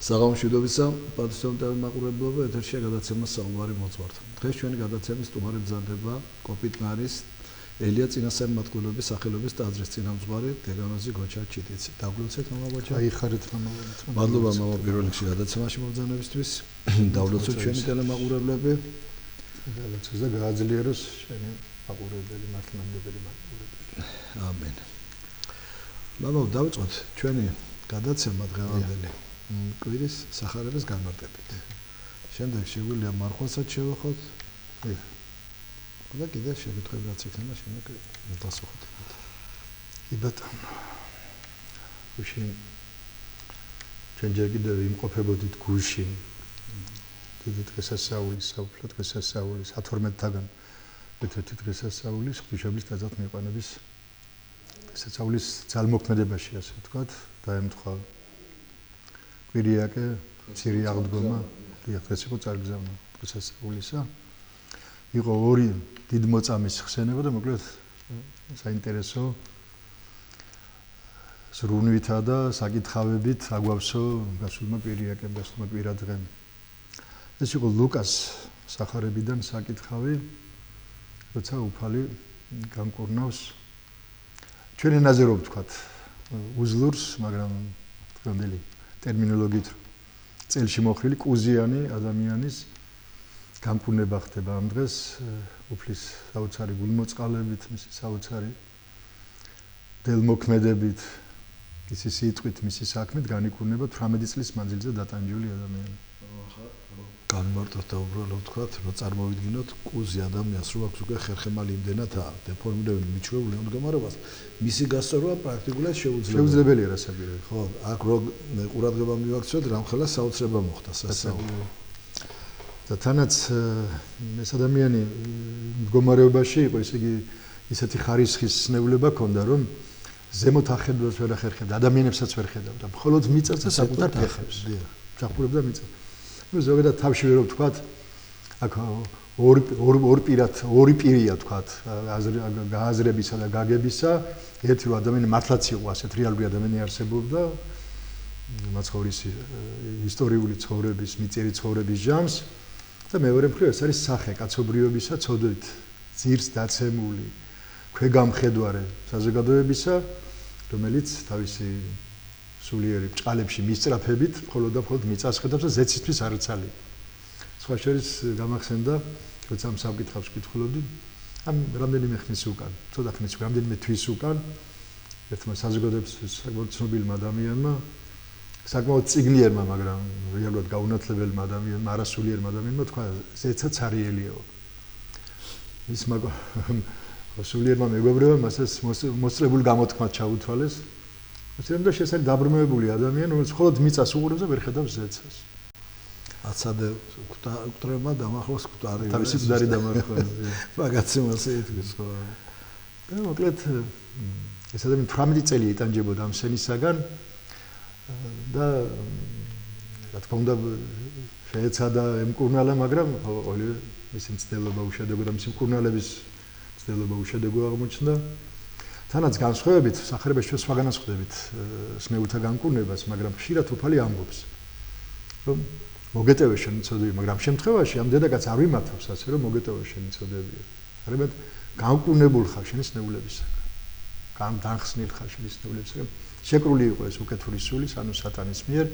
საღამოშვიდობისა პატივისცემლობითი მაყურებლობა ეთერშია გადაცემა საუბარი მოძღვართ. დღეს ჩვენი გადაცემის სტუმარი ბრძანდება კოპიტნარის ელია წინასწარმეტყველების სახელობის ტაძრის წინამძღვარი დეგანოზი გოჩა ჩიტიცი. დაგვლოცეთ მამა გოჩა. აიხარეთ მამა. მადლობა მამა პირველ რიგში გადაცემაში მობრძანებისთვის. დაგვლოცოთ ჩვენი ტელემაყურებლები. გადაცემას და გააძლიეროს ჩვენი მაყურებელი მართლმადიდებელი მაყურებელი. ამენ. მამა დავიწყოთ ჩვენი გადაცემა დღევანდელი. კვირის სახარების განმარტებით. შემდეგ შეგვიძლია მარხვასაც შევეხოთ. და კიდევ შეკითხვები რაც იქნება, შემდეგ დავასრულოთ. კი ბატონო. გუში ჩვენ ჯერ კიდევ იმყოფებოდით გუში. დიდი დღესასწაულის, საუფლო დღესასწაულის 12-დან ერთ-ერთი დღესასწაულის ღვთისმშობლის ტაძრად მიყანების დღესასწაულის ძალმოქმედებაში, ასე ვთქვათ, დაემთხვა კვირიაკე მცირე აღდგომა, დღეს იყო წარგზავნა დღესასწაულისა. იყო ორი დიდმოწამის ხსენება და მოკლედ საინტერესო ზრუნვითა და საკითხავებით აგვავსო გასულმა კვირიაკემ, გასულმა კვირადღემ. ეს იყო ლუკას სახარებიდან საკითხავი, როცა უფალი განკურნავს ჩვენ ენაზე რო ვთქვათ უზლურს, მაგრამ თქვენდელი ტერმინოლოგიით წელში მოხრილი კუზიანი ადამიანის განკურნება ხდება ამ დღეს უფლის საოცარი გულმოწყალებით, მისი საოცარი ველმოქმედებით, მისი სიტყვით, მისი საქმით განიკურნება 18 წლის მანძილზე დატანჯული ადამიანი. განმარტოთ და უბრალოდ ვთქვათ, რომ წარმოვიდგინოთ კუზი ადამიანს, რო აქვს უკვე ხერხემალი იმდენადაა დეფორმირებული მიჩვეული მდგომარეობას, მისი გასწორება პრაქტიკულად შეუძლებელია რასაკვირველია. ხო, აქ რო ყურადღება მივაქცევთ, რამხელა საოცრება მოხდა სასწაულო. და თანაც ეს ადამიანი მდგომარეობაში იყო, ესე იგი, ისეთი ხარისხის სნეულება ჰქონდა, რომ ზემოთ ახედვას ვერ ახერხებდა, ადამიანებსაც ვერ ხედავდა, მხოლოდ მიწას და საკუთარ ფეხებს. ჩახურებდა მიწას. ნუ ზოგადად თავში ვერ ვთქვათ, აქ ორი პირია ვთქვათ, გააზრებისა და გაგებისა, ერთი რომ ადამიანი მართლაც იყო ასეთ რეალური ადამიანი არსებობდა, მაცხოვრის ისტორიული ცხოვრების, მიწიერი ცხოვრების ჟამს და მეორე მხრივ ეს არის სახე კაცობრიობისა, ცოდვით ძირს დაცემული, ქვეგამხედვარე საზოგადოებისა, რომელიც თავისი სულიერი ბრჭყალებში მისწრაფებით მხოლოდ და მხოლოდ მიწას ხედავს და ზეცისთვის არ იცალი. სხვა შორის გამახსენდა, როცა ამ საკითხავს ვკითხულობდი, ამ რამდენიმე ხნის უკან, ცოტა ხნის უკან, რამდენიმე თვის უკან ერთმა საზოგადოების საკმაოდ ცნობილმა ადამიანმა, საკმაოდ წიგნიერმა, მაგრამ რეალურად გაუნათლებელმა ადამიანმა, არასულიერმა ადამიანმა თქვა, ზეცაც არიელიაო. ის სულიერმა მეგობრებმა მასაც მოსწრებულ გამოთქმად ჩაუთვალეს. ისე რომ ეს არის დაბრუნებული ადამიანი, რომელიც მხოლოდ მიწას უყურებს და ვერ ხედავს ზეცას. აცადე კუტრებმა დამახოს კუტარი. თავისი კუტარი დამახოს. მაგაცემას ეთქვის ხო. და მოკლედ ეს ადამიანი 18 წელი იტანჯებოდა ამ სენისაგან და რა თქმა უნდა შეეცადა ემკურნალა, მაგრამ ყოველი მისი მცდელობა უშედეგო და მისი მკურნალების მცდელობა უშედეგო აღმოჩნდა. თანაც განსხვავებით სახარებაში ჩვენ სხვაგანაც ხვდებით სნეულთა განკურნებას, მაგრამ ხშირად უფალი ამბობს, რომ მოგეტევე შენი ცოდვები, მაგრამ შემთხვევაში ამ დედაკაც არ ვიმართავს ასე, რომ მოგეტევე შენი ცოდვები. არამედ განკურნებულ ხარ შენი სნეულებისაგან. განხსნილ ხარ შენი სნეულებისაგან. შეკრული იყო ეს უკეთური სულის, ანუ სატანის მიერ.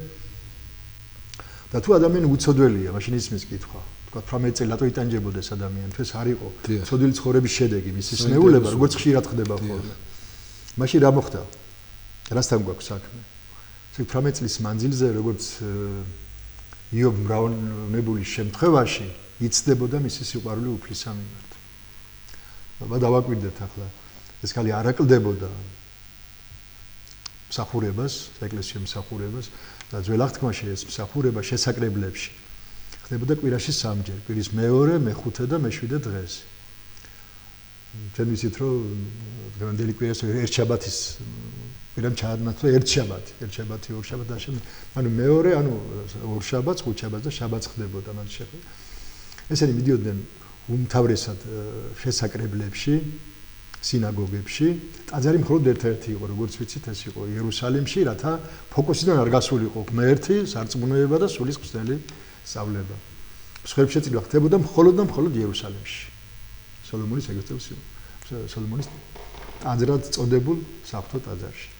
და თუ ადამიანი უცოდველია, მაშინ ისმის კითხვა. თქვა 18 წელი რატო იტანჯებოდა ეს ადამიანი, თუ ეს არ იყო ცოდვილი ცხოვრების შედეგი, მისი სნეულება, როგორც ხშირად ხდება ხოლმე. მაშინ რა მოხდა? რასთან გვაქვს საქმე? ეს 18 წლის მანძილზე, როგორც იობ მრავალნებულის შემთხვევაში, იცდებოდა მისი სიყვარული უფლისა მიმართ. და დავაკვირდეთ ახლა. ეს ხალი არ აკლდებოდა მსახურებას, ეკლესიის მსახურებას და ძველ აღთქმაში ეს მსახურება შესაკრებლებში ხდებოდა კვირაში 3 ჯერ, კვირის მეორე, მეხუთე და მეშვიდე დღეს. ჩვენ ვიცით, რომ დღევანდელი კვირას ერთ შაბათის კვირამ ჩაანაცვლა ერთ შაბათი, ორ შაბათი და შემდეგ. ანუ მეორე, ანუ ორ შაბათს, ხუთ შაბათს და შაბათს ხდებოდა მათ შეხვედრა. ესენი მიდიოდნენ უმთავრესად შესაკრებლებში სინაგოგებში. ტაძარი მხოლოდ ერთ-ერთი იყო, როგორც ვიცით, ეს იყო იერუსალიმში, რათა ფოკუსიდან არ გასულიყო ღმერთი, სარწმუნოება და სულის ხსნელი სწავლება. სხვებში წინა ხდებოდა მხოლოდ და მხოლოდ იერუსალიმში. სოლომონის ეგრეთს სოლომონის ტაძრად წოდებულ საღვთო ტაძარში.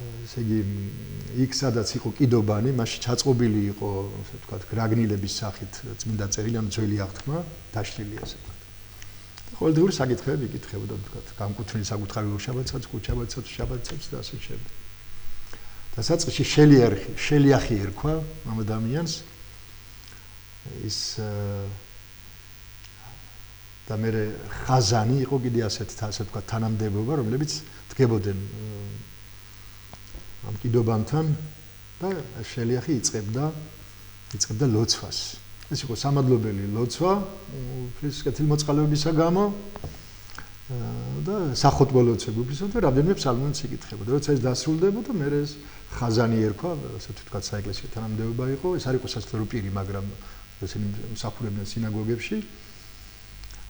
ესე იგი, იქ სადაც იყო კიდობანი, მასში ჩაწყობილი იყო, ასე ვთქვათ, გრაგნილების სახით წმინდა წერილი, ანუ ძველი აღთქმა, დაშლილი ასე ვთქვათ. ყოველდღიური საკითხები იკითხებოდა, ვთქვათ, განკუთვნილი საკითხები შაბათსაც, ხუთშაბათსაც, შაბათსაც და ასე შემდეგ. დასაწყისში შელიახი ერქვა ამ ადამიანს. ის და მე ხაზანი იყო კიდე ასე ვთქვათ, თანამდებობა, რომლებიც დგებოდნენ ამ კიდობანთან და შელიახი იწყებდა ლოცვას. ეს იყო სამადლობელი ლოცვა, უფლის კეთილმოწყალეობისა გამო და სახოტბო ლოცვებისა და რამდენიმე ფსალმუნიც იკითხებოდა. როცა ეს დასრულდებოდა, მე ეს ხაზანი ერქვა, ასე ვთქვათ, საეკლესიო თანამდებობა იყო, ეს არ იყო სასწორო პირი, მაგრამ ესენი მსახურებდნენ სინაგოგებში.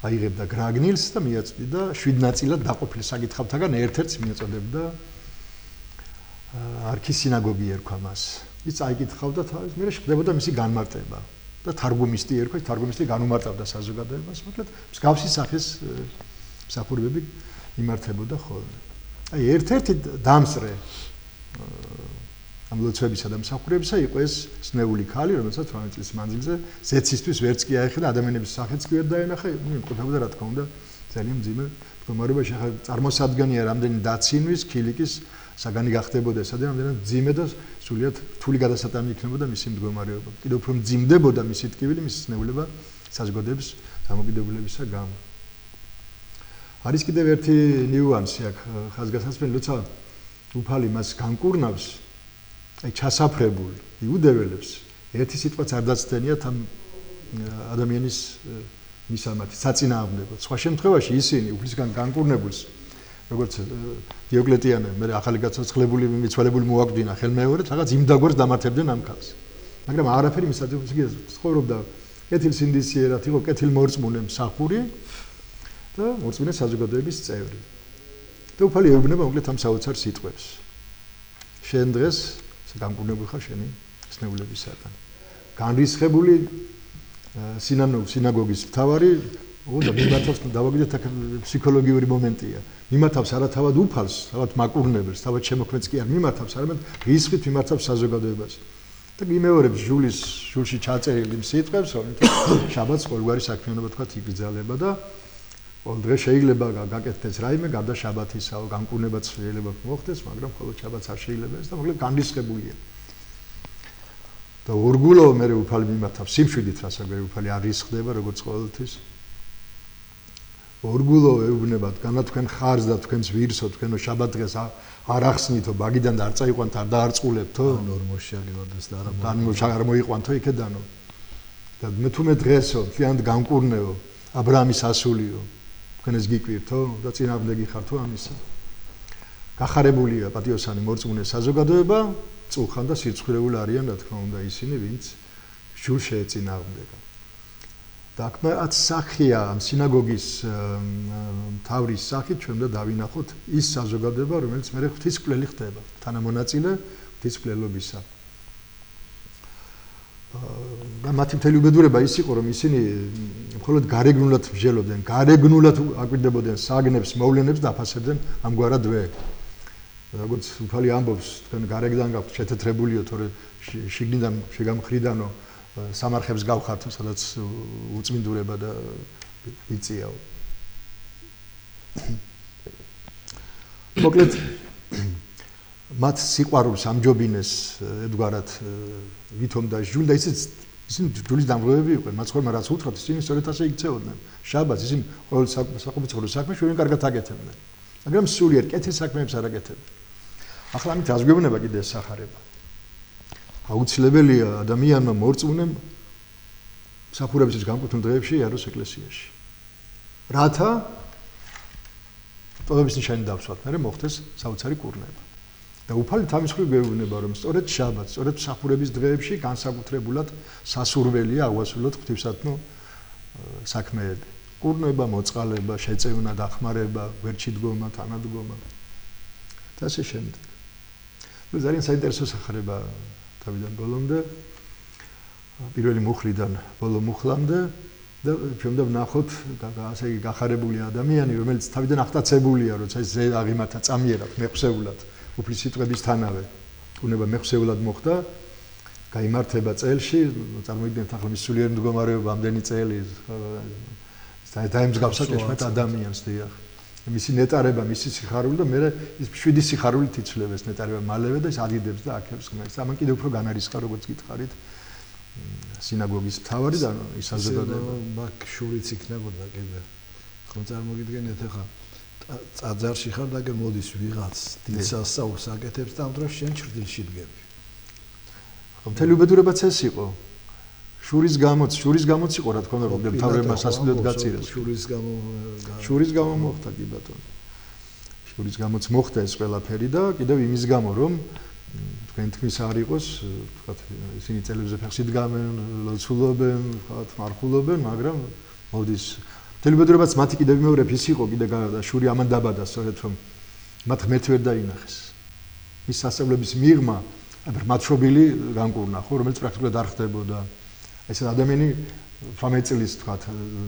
აიღებდა გრაგნილს და მიაწვდიდა 7 ნაწილად დაყოფილ საკითხავთაგან ერთ-ერთს მიაწოდებდა არქისინაგოგი ერქვა მას. ის წაიკითხავდა თავის, მერე ხდებოდა მისი განმარტება და თარგუმისტი ერქვა, თარგუმისტი განუმარტავდა საზოგადოებას, მაგრამ მსგავსი სახის მსახურებები იმართებოდა ხოლმე. აი ერთ-ერთი დამსწრე ამ ლოცვებისა და მსახურებისა იყო ეს სნეული ქალი, რომელსაც 18 წლის მანძილზე ზეცისთვის ვერც კი აეხიდა, ადამიანების სახეც კი ვერ დაენახა, იმყოფებოდა რა თქმა უნდა ძალიან მძიმე მდგომარეობაში. ახლა წარმოსადგენია რამდენი დაცინვის, ქილიკის საგანი გახდებოდა ეს და რამდენად მძიმე და სულიად რთული გადასატანი იქნებოდა მისი მდგომარეობა. კიდევ უფრო მძიმდებოდა მისი ტკივილი, მისი სნეულება საზოგადოების დამოკიდებულებისა გამო. არის კიდევ ერთი ნიუანსი აქ ხაზგასაცმელი, როცა უფალი მას განკურნავს, აი ჩასაფრებულ იუდეველებს ერთი სიტყვაც არ დაცდენიათ ამ ადამიანის მისამართი, საწინააღმდეგოდ. სხვა შემთხვევაში ისინი უფლისგან განკურნებულს, როგორც დიოკლეტიანე, მე ახალი გაცოცხლებული მიცვალებული მოაკვდინა ხელმეორედ, რაღაც იმდაგვარს დამართებდნენ ამ ქალს. მაგრამ არაფერი მისაძებელს იგი ცხოვრობდა კეთილსინდისიერად, იყო კეთილმორწმუნე მსახური და მორწმუნე საზოგადოების წევრი. და უფალი ეუბნება მოკლედ ამ საოცარ სიტყვებს. შენ დღეს განკურნებული ხარ შენი სნეულებისაგან. განრისხებული სინაგოგის მთავარი, და მიმართავს დავაგდეთ აქ ფსიქოლოგიური მომენტია. მიმართავს არათავად უფალს, თავად მაკურნებელს, თავად შემოქმედს კი არ მიმართავს, არამედ რისხით მიმართავს საზოგადოებას. და იმეორებს ჟულში ჩაწერილი სიტყვებს, რომელიც შაბათს ყოველგვარი საქმიანობა თქვა იგრძალება და ყოველ დღე შეიძლება გაკეთდეს რაიმე, გარდა შაბათისაო, განკურნებაც შეიძლება მოხდეს, მაგრამ მხოლოდ შაბათს არ შეიძლება ეს და მოკლედ განრისხებულია. და ორგულო მე უფალი მიმართავს სიმშვიდით, რასაც უფალი არ რისხდება, როგორც ყოველთვის. ორგულო ეუბნებათ, განა თქვენ ხარს და თქვენს ვირსო, თქვენო შაბათ დღეს არ ახსნითო, ბაგიდან და არ წაიყვანთ, არ დაარწყულებთო, ნორმოში აღივარდეს და არ მოიყვანთო იქედანო. და მე თუმე დღესო, მთლიანად განკურნეო, აბრაამის ასულიო, თქვენ ეს გიკვირთო და წინააღმდეგი ხართო ამისა. გახარებულია პატიოსანი მორწმუნე საზოგადოება, წუხან და სირცხვირეული არიან, რა თქმა უნდა, ისინი, ვინც ჟულ შეეწინააღმდეგა. და აქაც სახია ამ სინაგოგის მთავრის სახით ჩვენ და დავინახოთ ის საზოგადოება, რომელიც მე ღვთისმკვლელი ხდება, თანამონაწილე ღვთისმკვლელობისა. და მათი მთელი უბედურება ის იყო, რომ ისინი მხოლოდ გარეგნულად მსჯელობდნენ, გარეგნულად აკვირდებოდნენ საგნებს, მოვლენებს და აფასებდნენ ამგვარად ვე. როგორც უფალი ამბობს, თქვენ გარეგნიდან გაქვთ შეთეთრებულიო, თორე შიგნიდან შეგამხრიდანო სამარხებს გავხართ, სადაც უწმინდურება და იწიაო. მოკლედ მათ სიყვარულს ამჯობინეს ედგარად ვითომ და ჟული და ისინი ჟულის დამღებები იყვნენ, მათ ხოლმე რაც უთხრათ, ისინი სწორედ ასე იქცეოდნენ. შაბათს ისინი ყოველ საყოფაცხოვრო საქმეს ჩვენ კარგად აკეთებდნენ. მაგრამ სულიერ კეთილ საქმეებს არ აკეთებდნენ. ახლა ამით რას გვეუბნება კიდე ეს სახარება? აუცილებელია ადამიანმა მორწმუნემ მსახურებისთვის განკუთვნილ დღეებში იაროს ეკლესიაში. რათა ტოვების ნიშანი დავსვათ, მერე მოხდეს საოცარი კურნება. და უფალი თავის მხრივ გვეუბნება, რომ სწორედ შაბათს, სწორედ მსახურების დღეებში განსაკუთრებულად სასურველია აუასრულოთ ღვთისმსახურო საქმეები. კურნება, მოწყალება, შეწევნა, დახმარება, გვერდში დგომა, თანადგომა და ასე შემდეგ. ძალიან საინტერესო სახარება თავიდან ბოლომდე. პირველი მუხლიდან ბოლო მუხლამდე და ჩვენ და ვნახოთ ასე იგი გახარებული ადამიანი, რომელიც თავიდან აღტაცებულია, როცა ეს ზე აღიმართა წამიერად, მეხსეულად, უფლის სიტყვებისთანავე. კურნება მეხსეულად მოხდა, გაიმართება წელში, წარმოიდგინეთ ახლა მის სულიერი მდგომარეობა ამდენი წელი დაემსგავსა ჭეშმარიტ ადამიანს დიახ. მისი ნეტარება, მისი სიხარული და მე ის 7 სიხარულით იცვლება ეს ნეტარება მალევე და ის ადიდებს და აქებს ღმერთს. ამან კიდევ უფრო განარისხა, როგორც გითხარით, სინაგოგის მთავარი და ის საზოგადოება. მაგ შურიც იქნებოდა კიდე. ხომ წარმოგიდგენთ ახლა წაძარში ხარ და მოდის ვიღაც დიდ სასწაულს აკეთებს და ამ დროს შენ ჭრდილში დგები. მთელი უბედურებაც ეს იყო. შურის გამოც იყო რა თქმა უნდა, მთავრებმა სასწაულად გაწირეს. შურის გამო მოხდა კი ბატონო. შურის გამოც მოხდა ეს ყველაფერი და კიდევ იმის გამო რომ თქვენ თქმის არ იყოს, ვთქვათ, ისინი წელებზე ფეხში დგამენ, ლოცულობენ, ვთქვათ, მარხულობენ, მაგრამ მოდის მთელი უბედურებაც მათი კიდევ მეორე ის იყო კიდე შური ამან დაბადა სწორედ რომ მათ ღმერთი ვერ დაინახეს. ის სასწავლების მიღმა მათშობილი განკურნა, ხო, რომელიც პრაქტიკულად არ ხდებოდა. ეს ადამიანი 18 წლის თქვათ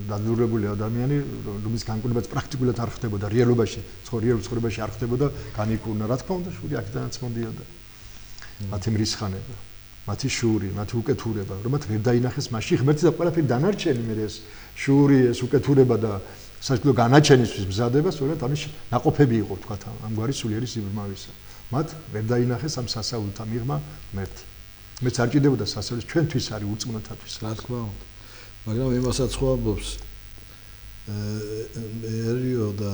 დადურებული ადამიანი, რომლის განკურნებაც პრაქტიკულად არ ხდებოდა, რეალობაში, ცხოვრებაში არ ხდებოდა, განიკურნა, რა თქმა უნდა, შური აქედანაც მომდიოდა. მათი მრისხანება, მათი შური, მათი უკეთურება, რომ მათ ვერ დაინახეს მასში ღმერთი და ყველაფერი დანარჩენი მე ეს შური, ეს უკეთურება და სასწავლო განაჩენისთვის მზადება, სწორედ ამის ნაყოფები იყო, თქვათ, ამგვარი სულიერი სიბრმავისა. მათ ვერ დაინახეს ამ სასწაულთა მიღმა ღმერთი. მეც არ ჭირდებოდა სასწაულის ჩვენთვის არის ურწმუნოთათვის. რა თქმა უნდა. მაგრამ იმასაც ხო ამბობს ერიო და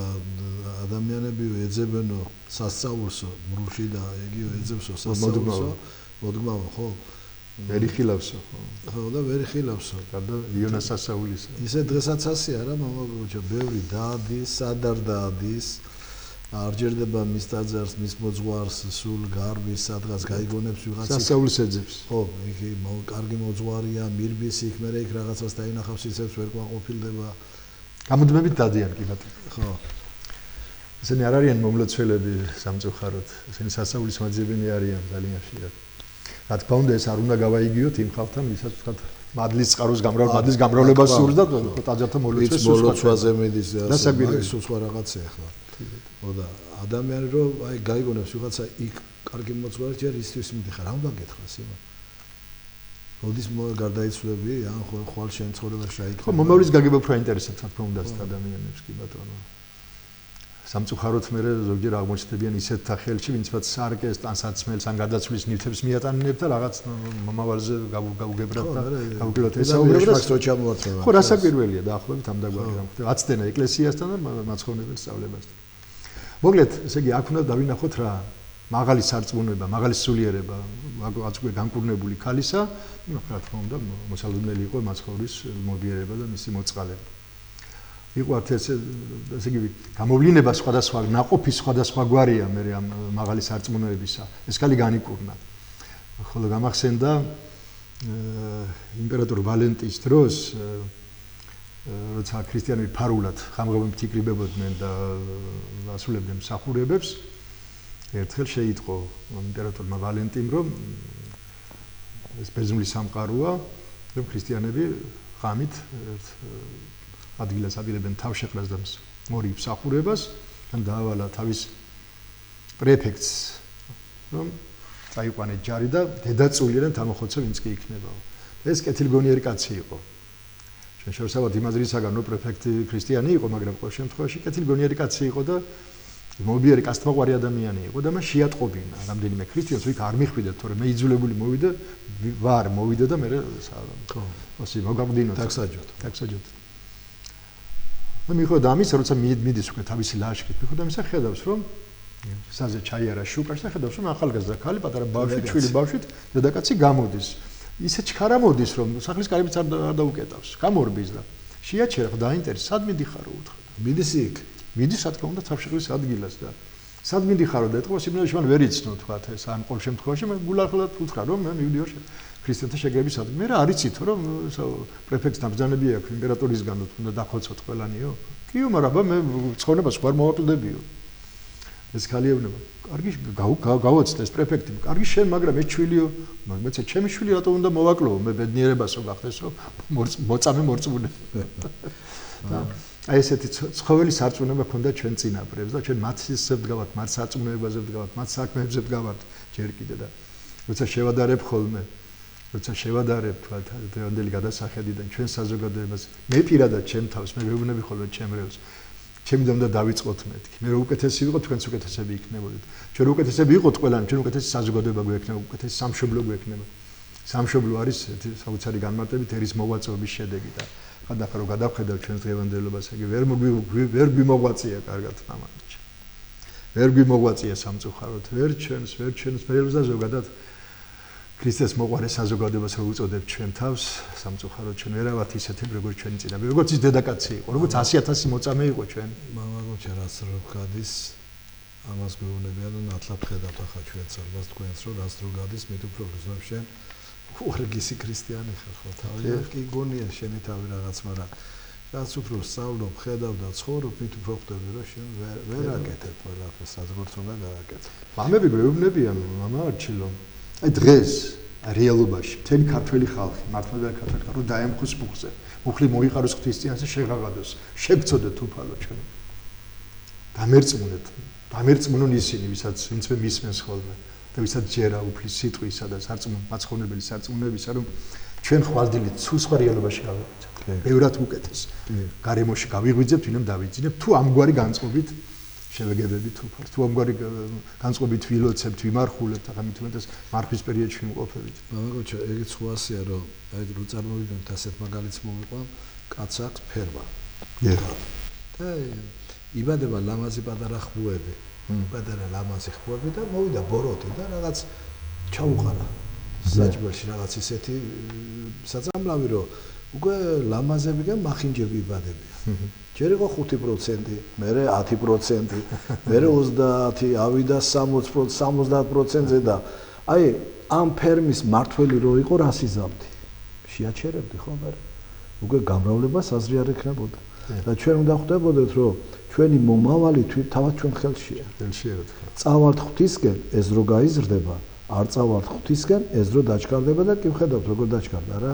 ადამიანები ეძებნო სასწაულსო მრუში და იგივე ეძებსო სასწაულსო მოდგმავ ხო ვერი ხილავსო ხო და ვერი ხილავსო და იონას სასწაულისა ისე დღესაც ასეა რა მამაოჩო ბევრი დაადის სადარ დაადის არ ჯერდება მის დაძარს მის მოძღვარს სულ გარბის სადღაც გაიგონებს ვიღაც სასწაულს ეძებს ხო იგი კარგი მოძღვარია მირბის იქ მე იქ რაღაცას დაინახავს ისევ ვერ ყვაყოფილდება გამუდმებით დადიან კი ბატონო ხო ესენი არ არიან მომლოცველები სამწუხაროდ ესენი სასწაულის მაძიებენი არიან ძალიან ხშირად რა თქმა უნდა ეს არ უნდა გავაიგიოთ იმ ხალხთან ვისაც ვთქვათ მადლის წყაროს მადლის გამრავლება სურს და ტაძართა მოლოცვას სურს მოლოცვაზე მიდის და სულ სხვა რაღაცაა ხო და ადამიანი რომ აი გაიგონებს ვიღაცა იქ კარგი მოძღვარი ჯერ ისთვის მიდიხარ რა უნდა გეთხრას იმა როდის გარდაიცვლები ან ხვალ შენ ცხოვრებაში აიქ ხო მომავლის გაგება უფრო აინტერესებს რა თქმა უნდა ადამიანებს კი ბატონო სამწუხაროდ მე ზოგჯერ აღმოჩნდებიან ისეთ ხელში ვინც მათ სარკეს ან საცმელს ან გადაცვლის ნივთებს მიატანებთ და რაღაც მომავალზე გაუგებრათ და გაუგებრათ ესაუბრებთ ხო რასაკვირველია დაახლოებით ამ დაგვარი რამ ხდება აცდენა ეკლესიასთან და მაცხოვნებელ სწავლებასთან მოკლედ ესე იგი აქ უნდა დავინახოთ რა მაღალი სარწმუნება მაღალი სულიერება აწყვე განკურნებული ქალისა რა თქმა უნდა მოსალოდნელი იყო მაცხოვრის მობიერება და მისი მოწყალება იყო ესე იგი გამოვლინება სხვადასხვა ნაყოფის სხვადასხვა გვარია მე ამ მაღალი სარწმუნოებისა ეს ქალი განიკურნა ხოლო გამახსენდა იმპერატორ ვალენტის დროს როცა ქრისტიანები ფარულად ხამღობებით იკრიბებოდნენ და ასრულებდნენ მსახურებებს ერთხელ შეიტყო იმპერატორმა ვალენტიმ რომ ეს ბერძნული სამყაროა რომ ქრისტიანები ღამით ადგილას აპირებენ თავშეყრას და მორი მსახურებას ან დაავალა თავის პრეფექტს რომ წაიყვანეთ ჯარი და დედაწულიდან თამახოცა ვინც კი იქნებაო ეს კეთილგონიერი კაცი იყო ჩვენ შევსავთ იმაზრისაგან რომ პრეფექტი ქრისტიანი იყო მაგრამ ყოველ შემთხვევაში კეთილგონიერი კაცი იყო და მობიერი კაცთმოყვარი ადამიანი იყო და მას შეატყობინა რამდენიმე ქრისტიანს ვით არ მიხვიდეთ თორე მე იძულებული მოვიდა და მე ხო ასე მოგაგვდინოთ ტაქსაჯოთ და მიხვდა ამის როცა მიდის უკვე თავისი ლაშქრით მიხვდა ამისა ხედავს რომ საზე ჩაიარა შუკაში და ხედავს რომ ახალგაზრდა ქალი პატარა ბავშვი ჩვილი ბავშვით დედაკაცი გამოდის ისე ჩქარა მოდის რომ სახლის კარიბიც არ დაუკეტავს გამორბის და შეაჩერა და დაინტერესდა სად მიდიხარო უთხრა მიდის იქ მიდის რა თქმა უნდა თავშეყრის ადგილას და სად მიდიხარო და ეთქვა სიმინოში მან ვერ იცნო თქვა ეს ან ყოველ შემთხვევაში მე გულახლად უთხრა რომ მე მივიდიო ქრისტიანთა შეგების ადგილ მე რა არ იცით რომ პრეფექტს ნაბრძანები აქვს იმპერატორისგან უნდა დახოცოთ ყველანიო კიო მაგრამ მე ცხოვრებას ვარ მოვაკლდებიო ეს ქალიევნება კარგი გავოცდა ეს პრეფექტი კარგი შენ მაგრამ ეს ჩვილიო მეც ჩემი შვილი რატო უნდა მოვაკლო მე ბედნიერებასო გახდეს რომ მოწამე მორწმუნე აი ესეთი ცხოველი სარწმუნება ქონდა ჩვენ წინაპრებს და ჩვენ მათისზე ვდგავართ მათ სარწმუნოებაზე ვდგავართ მათ საქმეებზე ვდგავართ ჯერ კიდე და როცა შევადარებ ხოლმე როცა შევადარებ თქვა დღევანდელი გადასახედიდან ჩვენ საზოგადოებას მე პირადად ჩემ თავს მე ვეუბნები ხოლმე ჩემ რევს ჩემი უნდა დავიწყოთ მეთქი მე რო უკეთესი ვიყო თქვენც უკეთესები იქნებოდეთ ჩვენ უკეთესები ვიყოთ ყველანი ჩვენ უკეთესი საზოგადოება გვექნება უკეთესი სამშობლო გვექნება სამშობლო არის საოცარი განმარტებით ერის მოღვაწეობის შედეგი და ხანდახან რო გადავხედავ ჩვენს დღევანდელობას ეგ ვერ გვიმოღვაწია კარგად მამაჩ ვერ გვიმოღვაწია სამწუხაროდ ვერ ჩვენს მერებს და ზოგადად ქრისტეს მოყვარე საზოგადოებას რო უწოდებ ჩვენ თავს სამწუხაროდ ჩვენ ვერავართ ისეთები როგორც ჩვენი წინაპრები როგორც ის დედაკაცი იყო როგორც 100,000 მოწამე იყო ჩვენ მამაგოჩა რაც რო გადის ამას გვეუბნებიან და ნათლად ხედავთ ახლა ჩვენც ალბათ თქვენს რო რაც რო გადის მით უფრო გზნობ შენ უარგისი ქრისტიანი ხარ ხო თავი კი გონია შენი თავი რაღაც მაგრამ რაც უფრო სწავლობ ხედავ და ცხოვრობ მით უფრო ხვდები რომ შენ ვერ აკეთებ ყველაფერს როგორც უნდა გააკეთო მამები გვეუბნებიან მამა არჩილო აი დღეს რეალობაში მთელი ქართველი ხალხი მართლმადიდებელი ქართველი ხალხი რომ დაემხოს მუხზე მუხლი მოიყაროს ღვთისწინაშე შეღაღადოს შეგწოდეთ უფალო ჩვენ დამერწმუნონ ისინი ვისაც ვინც მე მისმენს ხოლმე და ვისაც ჯერა უფლის სიტყვისა და მაცხოვრებელი სარწმუნოებისა რომ ჩვენ ხვალდილით სულ სხვა რეალობაში გავიღვიძებთ ბევრად უკეთეს გარემოში გავიღვიძებთ ვინმე დავიძინებთ თუ ამგვარი განწყობით შევეგებებით უფალს თუ ამგვარი განწყობით ვილოცებთ ვიმარხულებთ ახლა მით უმეტეს მარხვის პერიოდში ვიმყოფებით მამაგოჩა ეგეც ხواسია რომ აი რო წარმოვიდგინოთ ასეთ მაგალითს მოვიყვან კაც აქვს ფერმა და იბადება ლამაზი პატარა ხბუები პატარა ლამაზი ხბუები და მოვიდა ბოროტი და რაღაც ჩაუყარა საჭმელში რაღაც ისეთი საწამლავი რომ უკვე ლამაზებიდან მახინჯები იბადებიან ჯერ იყო 5%, მერე 10%, მერე 30, ავიდა 60%-ზე და აი ამ ფერმის მართველი რო იყო რას იზამთი? შეაჩერებდი ხო მე? უკვე გამრავლება საზრი არ ექნებოდა. და ჩვენ უნდა ხვდებოდეთ რომ ჩვენი მომავალი თავად ჩვენ ხელშია. ხელშია რა. წავალთ ღვთისკენ, ეს რო გაიზრდება, არ წავალთ ღვთისკენ, ეს რო დაჩქარდება და კი ვხედავთ როგორ დაჩქარდა რა.